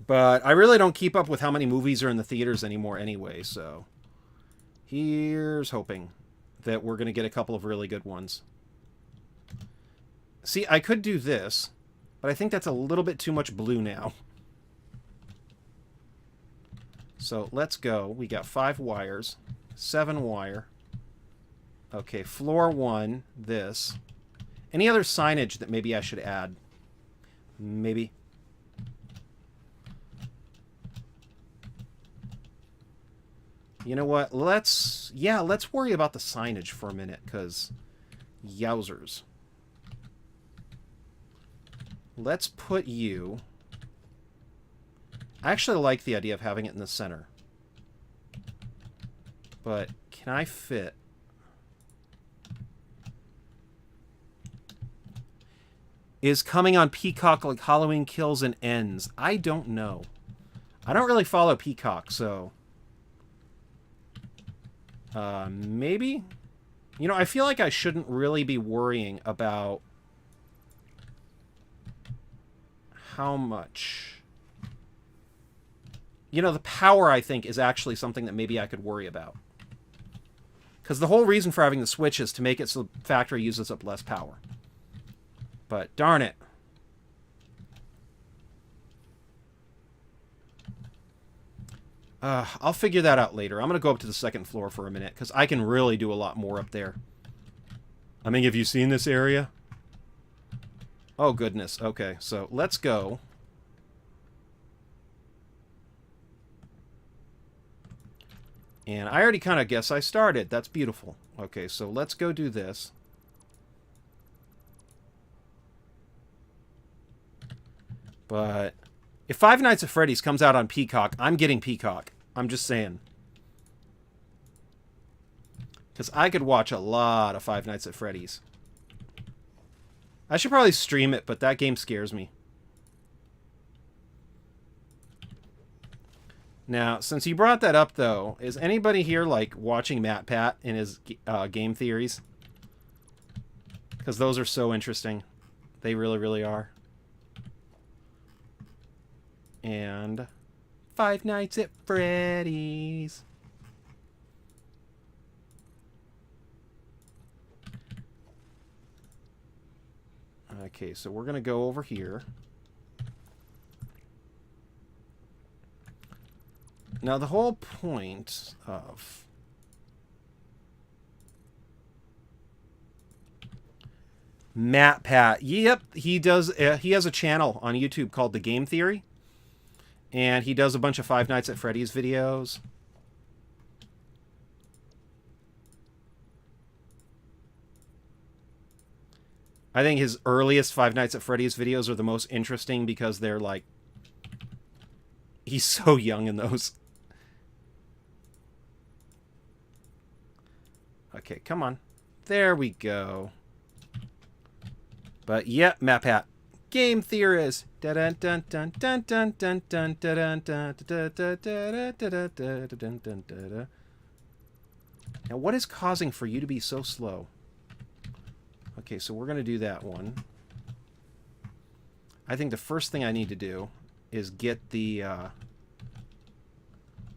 But I really don't keep up with how many movies are in the theaters anymore anyway, so here's hoping that we're going to get a couple of really good ones. See, I could do this, but I think that's a little bit too much blue now. So let's go. We got 5 wires, 7 wire. Okay, floor 1, this. Any other signage that maybe I should add? Maybe. You know what? Let's worry about the signage for a minute, because yowzers. Let's put you... I actually like the idea of having it in the center. But can I fit... Is coming on Peacock like Halloween Kills and Ends? I don't know. I don't really follow Peacock, so... maybe? You know, I feel like I shouldn't really be worrying about how much... You know, the power, I think, is actually something that maybe I could worry about. Because the whole reason for having the switch is to make it so the factory uses up less power. But, darn it. I'll figure that out later. I'm going to go up to the second floor for a minute, because I can really do a lot more up there. I mean, have you seen this area? Oh, goodness. Okay, so let's go. And I already kind of guess I started. That's beautiful. Okay, so let's go do this. But... if Five Nights at Freddy's comes out on Peacock, I'm getting Peacock. I'm just saying. Because I could watch a lot of Five Nights at Freddy's. I should probably stream it, but that game scares me. Now, since you brought that up, though, is anybody here, like, watching MatPat in his game theories? Because those are so interesting. They really, really are. And Five Nights at Freddy's. Okay, so we're going to go over here. Now, the whole point of Matt Pat, yep, he does. He has a channel on YouTube called The Game Theory, and he does a bunch of Five Nights at Freddy's videos. I think his earliest Five Nights at Freddy's videos are the most interesting because they're like, he's so young in those. Okay, come on. There we go. But yeah, Matt Pat. Game theorist. Now what is causing for you to be so slow? Okay, so we're going to do that one. I think the first thing I need to do is get the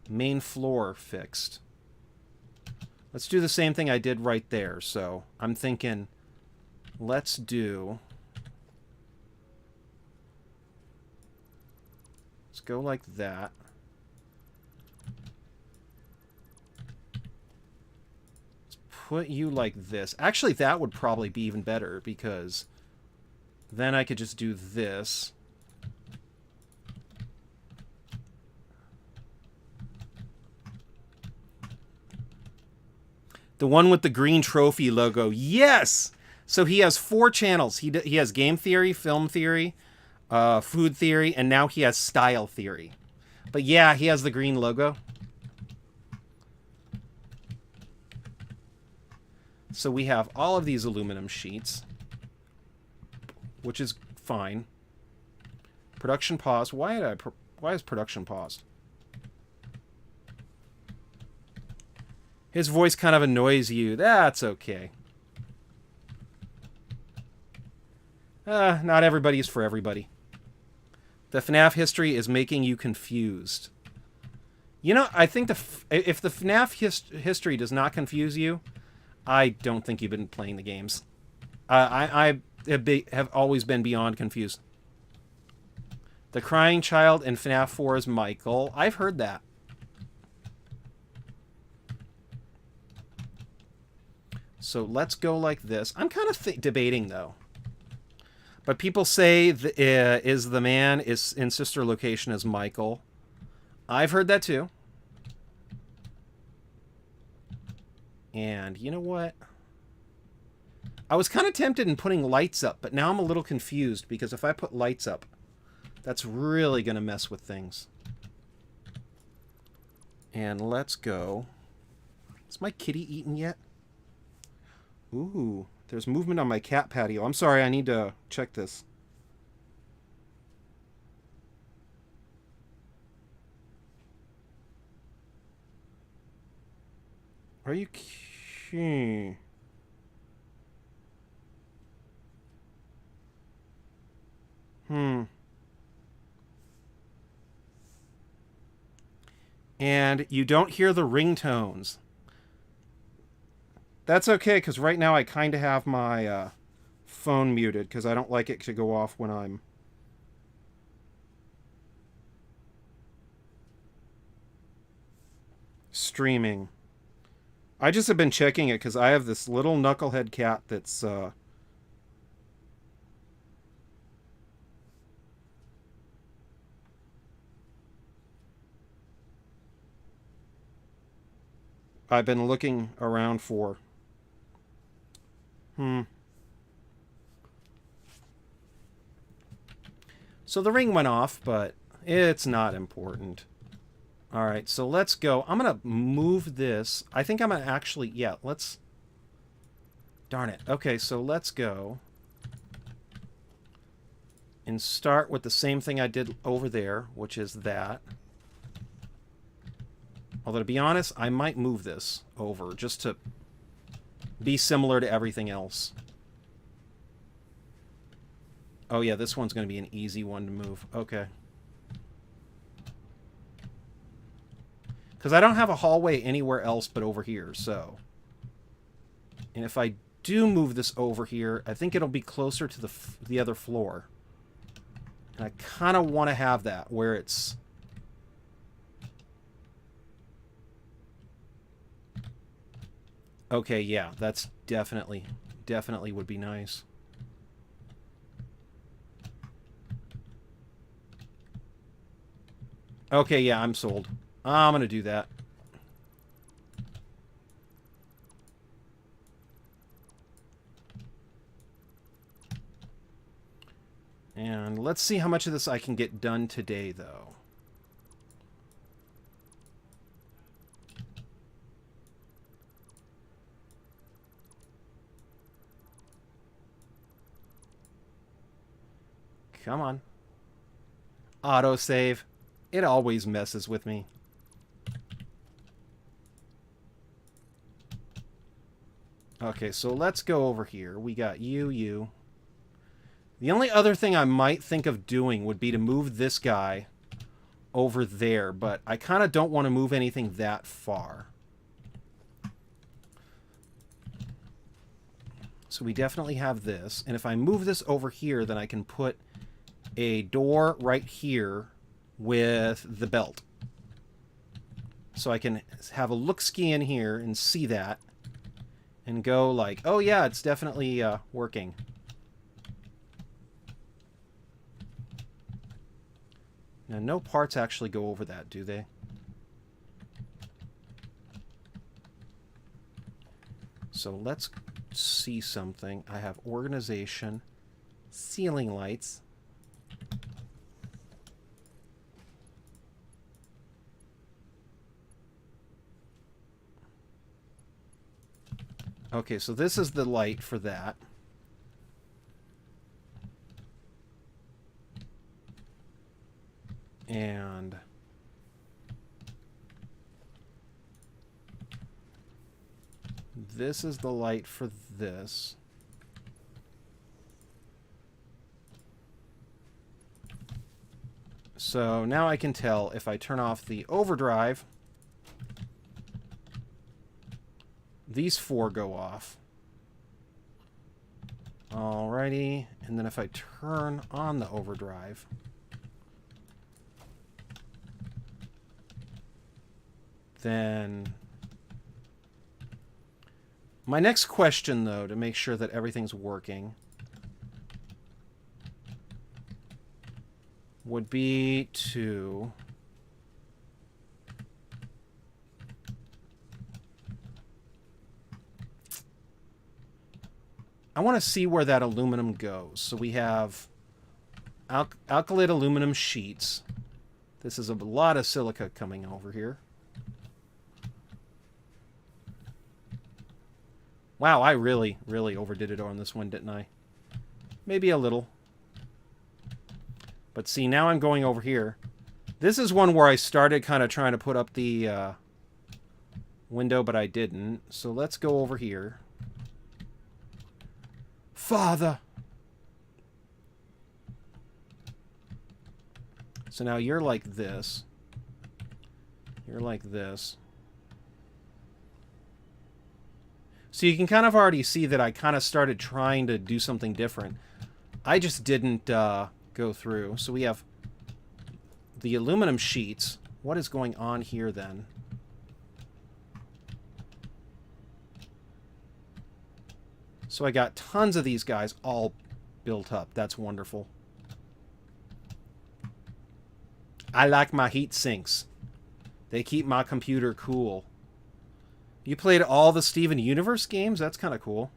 main floor fixed. Let's do the same thing I did right there. So I'm thinking, let's do... Let's go like that. Let's put you like this. Actually, that would probably be even better because then I could just do this. The one with the green trophy logo. Yes! So he has 4 channels. He has Game Theory, Film Theory, Food Theory, and now he has Style Theory. But yeah, he has the green logo. So we have all of these aluminum sheets, which is fine. Production paused. Why is production paused? His voice kind of annoys you. That's okay. Not everybody's for everybody. The FNAF history is making you confused. You know, I think if the FNAF history does not confuse you, I don't think you've been playing the games. I have always been beyond confused. The crying child in FNAF 4 is Michael. I've heard that. So let's go like this. I'm kind of debating, though. But people say is the man is in sister location as Michael. I've heard that, too. And you know what? I was kind of tempted in putting lights up, but now I'm a little confused because if I put lights up, that's really going to mess with things. And let's go. Is my kitty eaten yet? Ooh, there's movement on my cat patio. I'm sorry, I need to check this. Are you kidding? And you don't hear the ringtones. That's okay, because right now I kind of have my phone muted, because I don't like it to go off when I'm... streaming. I just have been checking it, because I have this little knucklehead cat that's... I've been looking around for... So the ring went off, but it's not important. Alright, so let's go. I'm going to move this. I think I'm going to actually... Yeah, let's... Darn it. Okay, so let's go. And start with the same thing I did over there, which is that. Although, to be honest, I might move this over just to be similar to everything else. Oh yeah, this one's going to be an easy one to move. Okay. Because I don't have a hallway anywhere else but over here, so... And if I do move this over here, I think it'll be closer to the other floor. And I kind of want to have that, where it's... Okay, yeah, that's definitely would be nice. Okay, yeah, I'm sold. I'm gonna do that. And let's see how much of this I can get done today, though. Come on. Autosave. It always messes with me. Okay, so let's go over here. We got you. The only other thing I might think of doing would be to move this guy over there, but I kind of don't want to move anything that far. So we definitely have this. And if I move this over here, then I can put a door right here with the belt. So I can have a look-ski in here and see that. And go like, oh yeah, it's definitely working. Now, no parts actually go over that, do they? So let's see something. I have organization, ceiling lights. Okay, so this is the light for that. And this is the light for this. So now I can tell if I turn off the overdrive, these 4 go off. Alrighty, and then if I turn on the overdrive, then my next question, though, to make sure that everything's working, would be to I want to see where that aluminum goes. So we have alkylate aluminum sheets. This is a lot of silica coming over here. Wow, I really overdid it on this one, didn't I? Maybe a little. But see, now I'm going over here. This is one where I started kind of trying to put up the window, but I didn't. So let's go over here. Father! So now you're like this. You're like this. So you can kind of already see that I kind of started trying to do something different. I just didn't go through. So we have the aluminum sheets. What is going on here then? So I got tons of these guys all built up. That's wonderful. I like my heat sinks. They keep my computer cool. You played all the Steven Universe games? That's kind of cool.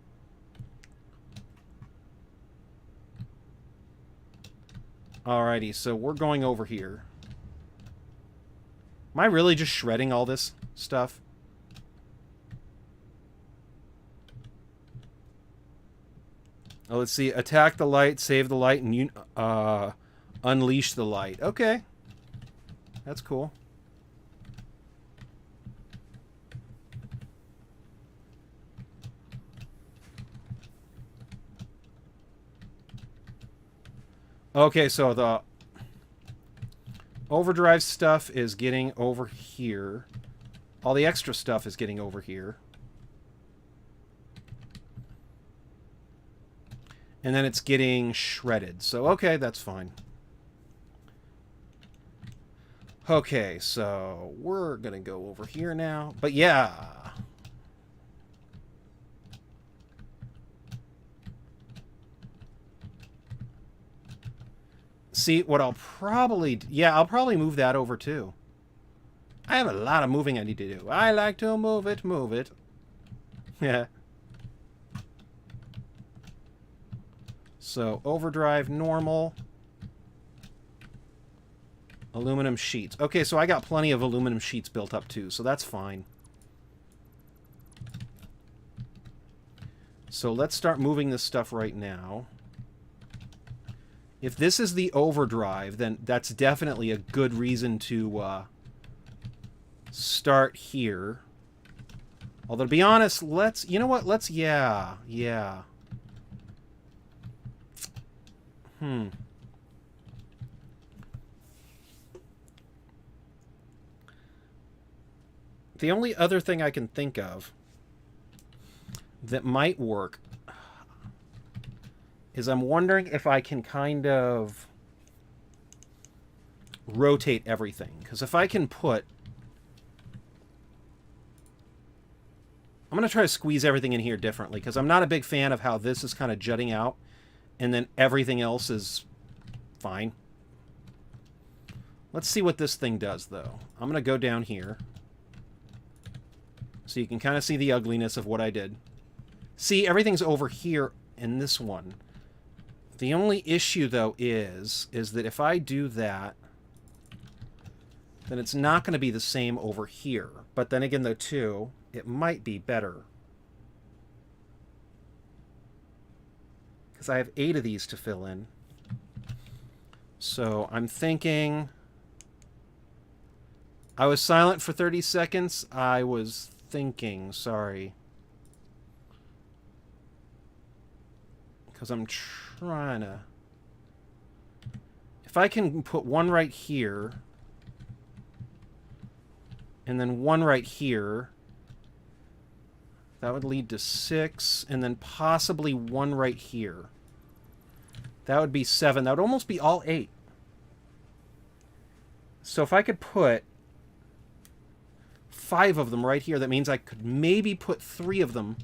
Alrighty, so we're going over here. Am I really just shredding all this stuff? Oh, let's see. Attack the light, save the light, and unleash the light. Okay. That's cool. Okay, so the overdrive stuff is getting over here. All the extra stuff is getting over here. And then it's getting shredded. So, okay, that's fine. Okay, so we're going to go over here now. But yeah. See, what I'll probably... Yeah, I'll probably move that over too. I have a lot of moving I need to do. I like to move it, move it. Yeah. So, overdrive, normal. Aluminum sheets. Okay, so I got plenty of aluminum sheets built up too, so that's fine. So let's start moving this stuff right now. If this is the overdrive, then that's definitely a good reason to start here. Although, to be honest, let's... You know what? Let's... Yeah. The only other thing I can think of that might work is I'm wondering if I can kind of rotate everything. Because if I can put... I'm going to try to squeeze everything in here differently, because I'm not a big fan of how this is kind of jutting out, and then everything else is fine. Let's see what this thing does, though. I'm going to go down here, so you can kind of see the ugliness of what I did. See, everything's over here in this one. The only issue, though, is that if I do that, then it's not going to be the same over here. But then again, though, too, it might be better. Because I have 8 of these to fill in. So I'm thinking... I was silent for 30 seconds. I was thinking, sorry. Because I'm trying to... If I can put one right here, and then one right here, that would lead to 6, and then possibly one right here. That would be 7. That would almost be all 8. So if I could put 5 of them right here, that means I could maybe put 3 of them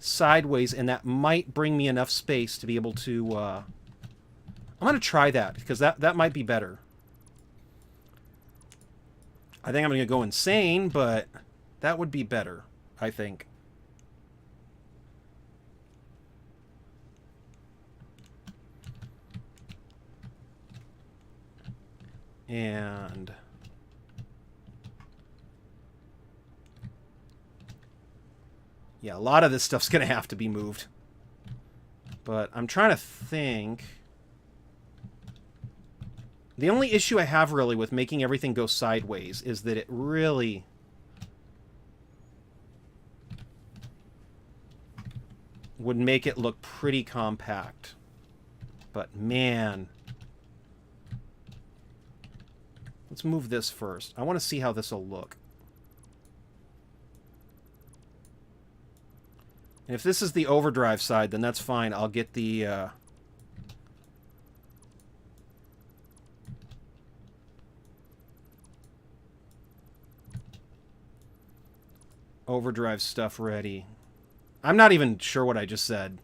sideways, and that might bring me enough space to be able to... I'm going to try that, because that might be better. I think I'm going to go insane, but that would be better, I think. And... yeah, a lot of this stuff's going to have to be moved. But I'm trying to think... The only issue I have, really, with making everything go sideways is that it really... would make it look pretty compact. But, man... Let's move this first. I want to see how this will look. And if this is the overdrive side, then that's fine. I'll get the... overdrive stuff ready. I'm not even sure what I just said.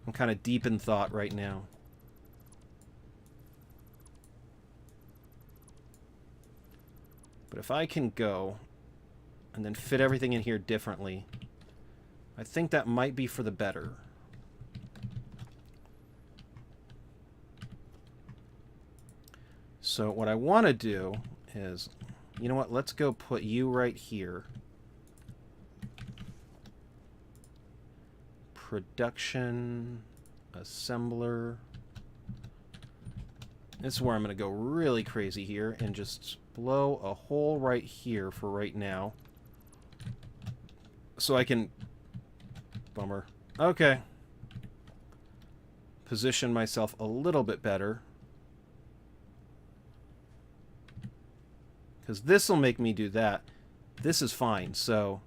I'm kind of deep in thought right now. But if I can go and then fit everything in here differently, I think that might be for the better. So what I want to do is, you know what, let's go put you right here. Production, assembler. This is where I'm going to go really crazy here and just blow a hole right here for right now. So I can... Bummer. Okay. Position myself a little bit better. Because this will make me do that. This is fine, so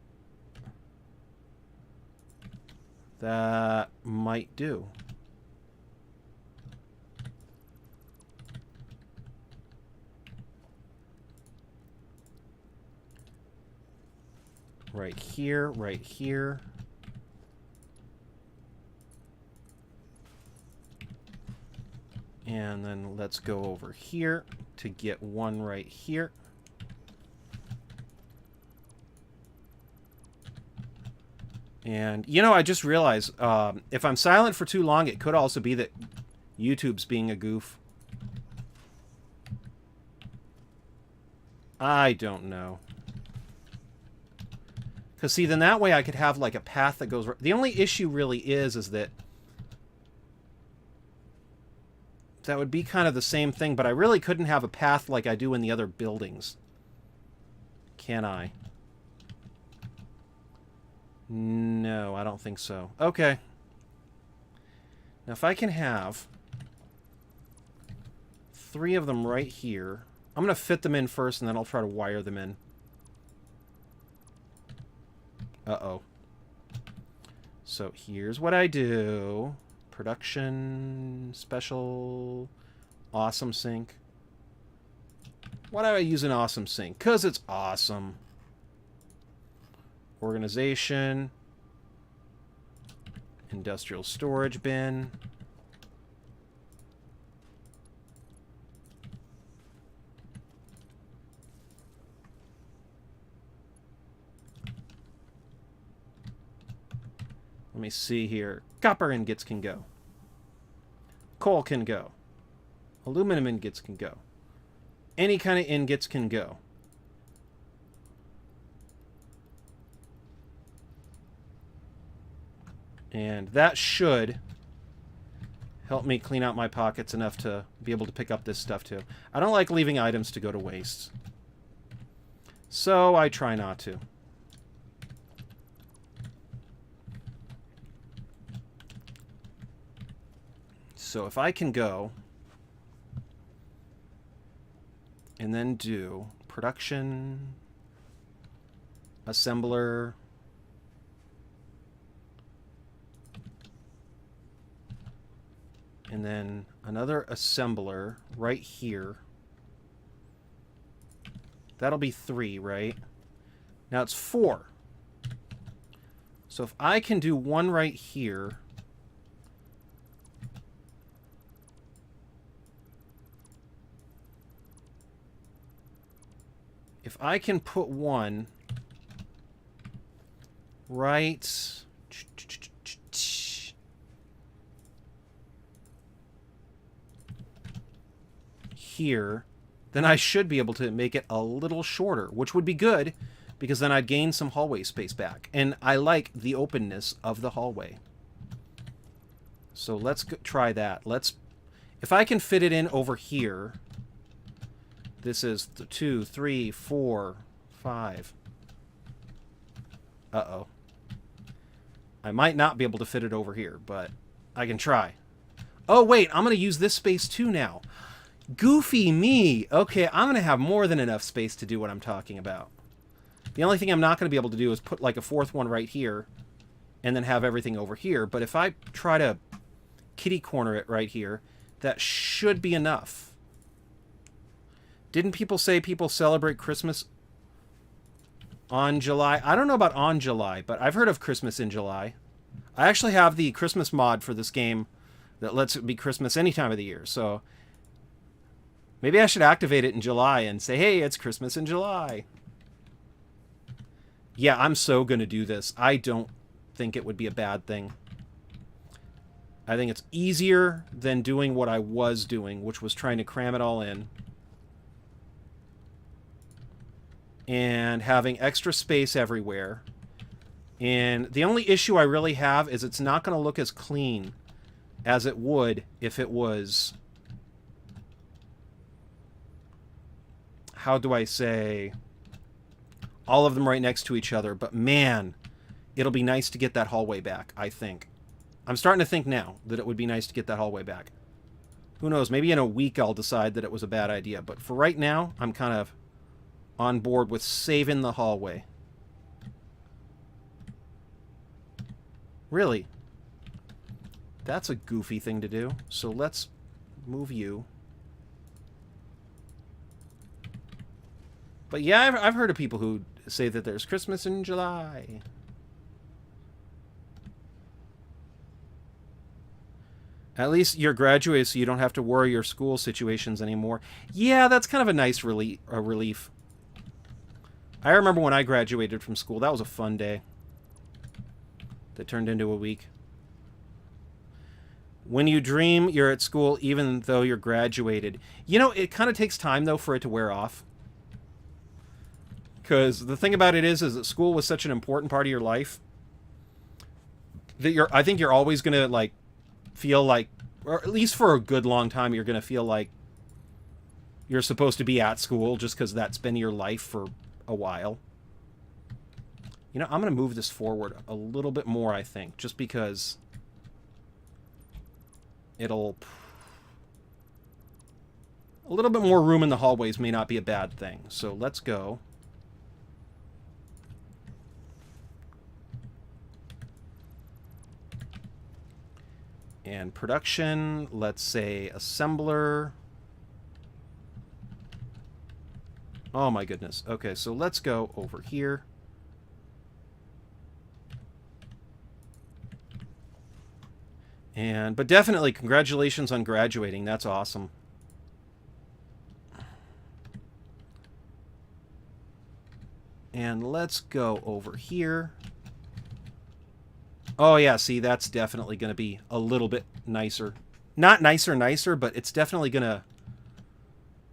that might do. Right here, right here. And then let's go over here to get one right here. And, you know, I just realized, if I'm silent for too long, it could also be that YouTube's being a goof. I don't know. Because, see, then that way I could have, like, a path that goes... The only issue really is that... That would be kind of the same thing, but I really couldn't have a path like I do in the other buildings. Can I? No, I don't think so. Okay. Now, if I can have 3 of them right here... I'm going to fit them in first, and then I'll try to wire them in. Uh-oh. So, here's what I do. Production, special, awesome sync. Why do I use an awesome sync? Because it's awesome. Organization. Industrial storage bin. Let me see here. Copper ingots can go. Coal can go. Aluminum ingots can go. Any kind of ingots can go. And that should help me clean out my pockets enough to be able to pick up this stuff too. I don't like leaving items to go to waste. So I try not to. So if I can go and then do production, assembler, and then another assembler right here. That'll be 3, right? Now it's 4. So if I can do one right here... If I can put one right here, then I should be able to make it a little shorter, which would be good because then I'd gain some hallway space back. And I like the openness of the hallway. So let's try that. If I can fit it in over here... This is 2, 3, 4, 5. Uh-oh. I might not be able to fit it over here, but I can try. Oh, wait, I'm going to use this space too now. Goofy me. Okay, I'm going to have more than enough space to do what I'm talking about. The only thing I'm not going to be able to do is put like a 4th one right here and then have everything over here. But if I try to kitty corner it right here, that should be enough. Didn't people say people celebrate Christmas on July? I don't know about on July, but I've heard of Christmas in July. I actually have the Christmas mod for this game that lets it be Christmas any time of the year. So maybe I should activate it in July and say, hey, it's Christmas in July. Yeah, I'm so going to do this. I don't think it would be a bad thing. I think it's easier than doing what I was doing, which was trying to cram it all in. And having extra space everywhere. And the only issue I really have is it's not going to look as clean as it would if it was... How do I say... all of them right next to each other. But man, it'll be nice to get that hallway back, I think. I'm starting to think now that it would be nice to get that hallway back. Who knows, maybe in a week I'll decide that it was a bad idea. But for right now, I'm kind of on board with saving the hallway. Really? That's a goofy thing to do. So let's move you. But yeah, I've heard of people who say that there's Christmas in July. At least you're graduated, so you don't have to worry your school situations anymore. Yeah, that's kind of a nice relief. I remember when I graduated from school, that was a fun day. That turned into a week. When you dream you're at school, even though you're graduated. You know, it kind of takes time, though, for it to wear off. Because the thing about it is that school was such an important part of your life that I think you're always going to, like, feel like, or at least for a good long time, you're going to feel like you're supposed to be at school just because that's been your life for a while. You know, I'm going to move this forward a little bit more, I think, just because it'll... A little bit more room in the hallways may not be a bad thing. So let's go. And production, let's say assembler. Oh my goodness. Okay, so let's go over here. But definitely congratulations on graduating. That's awesome. And let's go over here. Oh, yeah, see, that's definitely going to be a little bit nicer. Not nicer, but it's definitely going to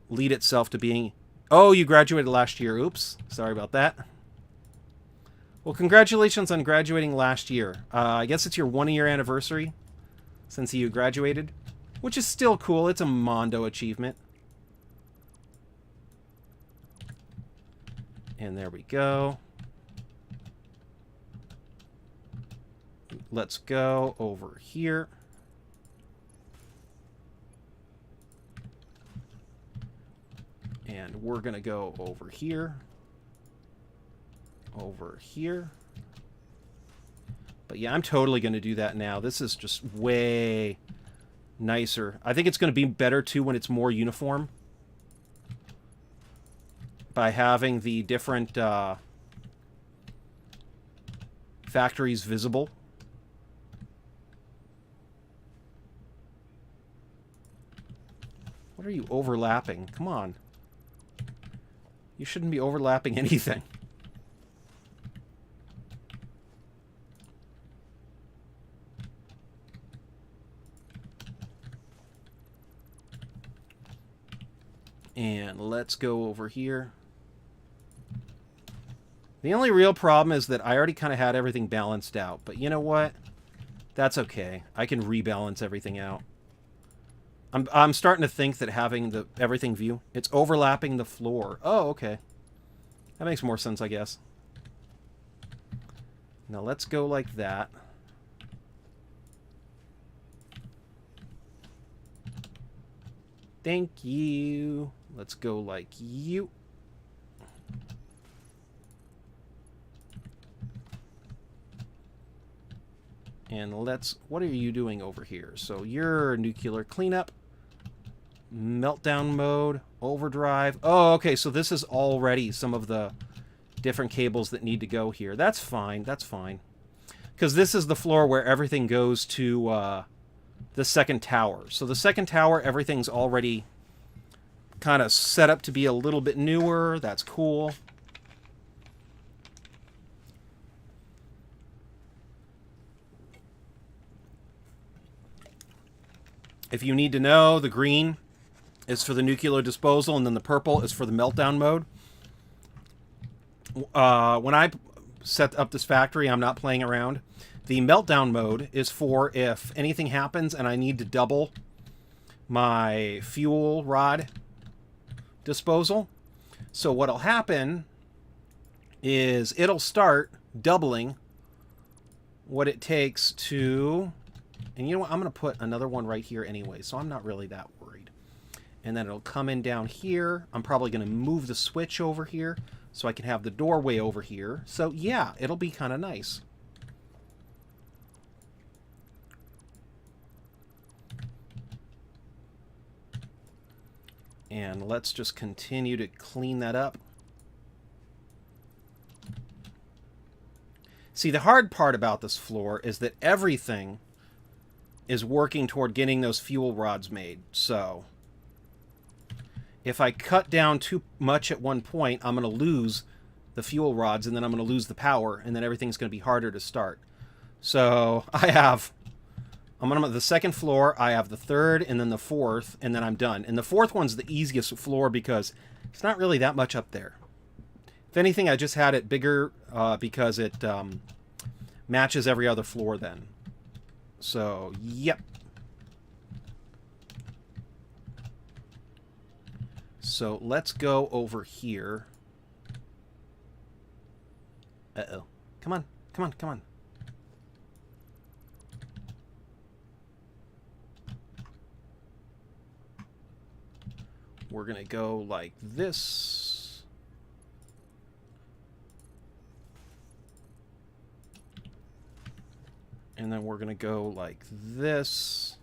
lead itself to being... Oh, you graduated last year. Oops. Sorry about that. Well, congratulations on graduating last year. I guess it's your 1-year anniversary since you graduated, which is still cool. It's a Mondo achievement. And there we go. Let's go over here. And we're going to go over here. Over here. But yeah, I'm totally going to do that now. This is just way nicer. I think it's going to be better, too, when it's more uniform. By having the different factories visible. What are you overlapping? Come on. You shouldn't be overlapping anything. And let's go over here. The only real problem is that I already kind of had everything balanced out. But you know what? That's okay. I can rebalance everything out. I'm starting to think that having the everything view, it's overlapping the floor. Oh, okay. That makes more sense, I guess. Now let's go like that. Thank you. Let's go like you. And let's... What are you doing over here? So you're nuclear cleanup. Meltdown mode. Overdrive. Oh, okay. So this is already some of the different cables that need to go here. That's fine. That's fine. Because this is the floor where everything goes to the second tower. So the second tower, everything's already kind of set up to be a little bit newer. That's cool. If you need to know, the green is for the nuclear disposal, and then the purple is for the meltdown mode. When I set up this factory, I'm not playing around. The meltdown mode is for if anything happens and I need to double my fuel rod disposal. So what'll happen is it'll start doubling what it takes to... And you know what? I'm going to put another one right here anyway, so I'm not really that worried. And then it'll come in down here. I'm probably going to move the switch over here so I can have the doorway over here. So yeah, it'll be kind of nice. And let's just continue to clean that up. See, the hard part about this floor is that everything is working toward getting those fuel rods made. So if I cut down too much at one point, I'm going to lose the fuel rods, and then I'm going to lose the power, and then everything's going to be harder to start. So I'm on the second floor, I have the third, and then the fourth, and then I'm done. And the fourth one's the easiest floor because it's not really that much up there. If anything, I just had it bigger because it matches every other floor then. So, yep. So let's go over here. Uh-oh. Come on, come on, come on. We're going to go like this. And then we're going to go like this.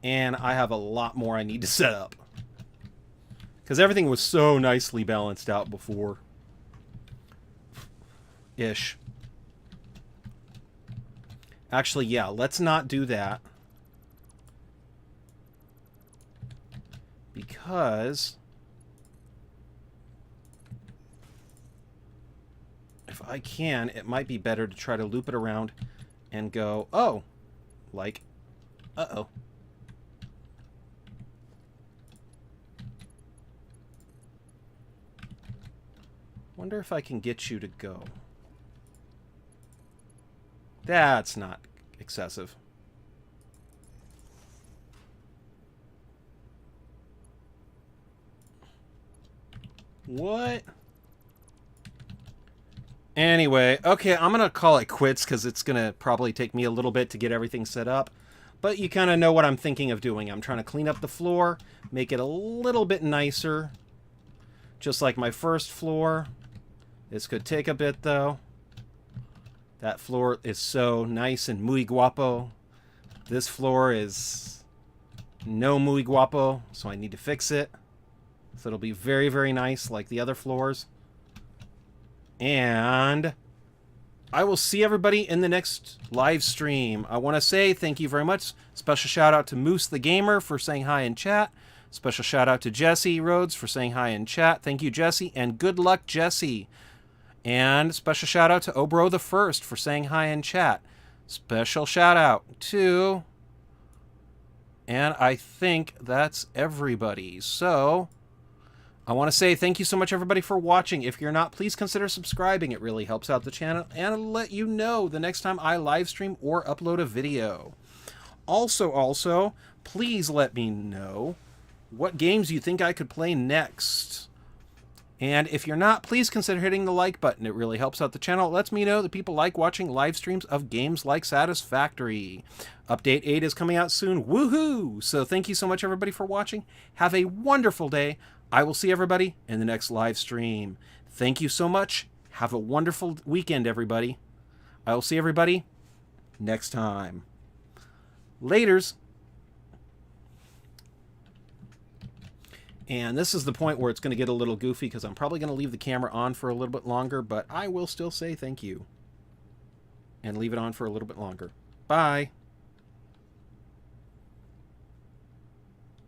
And I have a lot more I need to set up. Because everything was so nicely balanced out before. Ish. Actually, yeah, let's not do that. Because if I can, it might be better to try to loop it around and go, oh, like, uh-oh. Wonder if I can get you to go. That's not excessive. What? Anyway, okay, I'm going to call it quits because it's going to probably take me a little bit to get everything set up. But you kind of know what I'm thinking of doing. I'm trying to clean up the floor, make it a little bit nicer. Just like my first floor. This could take a bit, though. That floor is so nice and muy guapo. This floor is no muy guapo, so I need to fix it. So it'll be very, very nice like the other floors. And I will see everybody in the next live stream. I want to say thank you very much. Special shout out to Moose the Gamer for saying hi in chat. Special shout out to Jesse Rhodes for saying hi in chat. Thank you, Jesse, and good luck, Jesse. And special shout out to Obro the First for saying hi in chat. Special shout out to... And I think that's everybody. So I want to say thank you so much, everybody, for watching. If you're not, please consider subscribing. It really helps out the channel, and it'll let you know the next time I live stream or upload a video. Also, please let me know what games you think I could play next. And if you're not, please consider hitting the like button. It really helps out the channel. It lets me know that people like watching live streams of games like Satisfactory. Update 8 is coming out soon. Woohoo! So thank you so much, everybody, for watching. Have a wonderful day. I will see everybody in the next live stream. Thank you so much. Have a wonderful weekend, everybody. I will see everybody next time. Laters. And this is the point where it's going to get a little goofy because I'm probably going to leave the camera on for a little bit longer, but I will still say thank you. And leave it on for a little bit longer. Bye.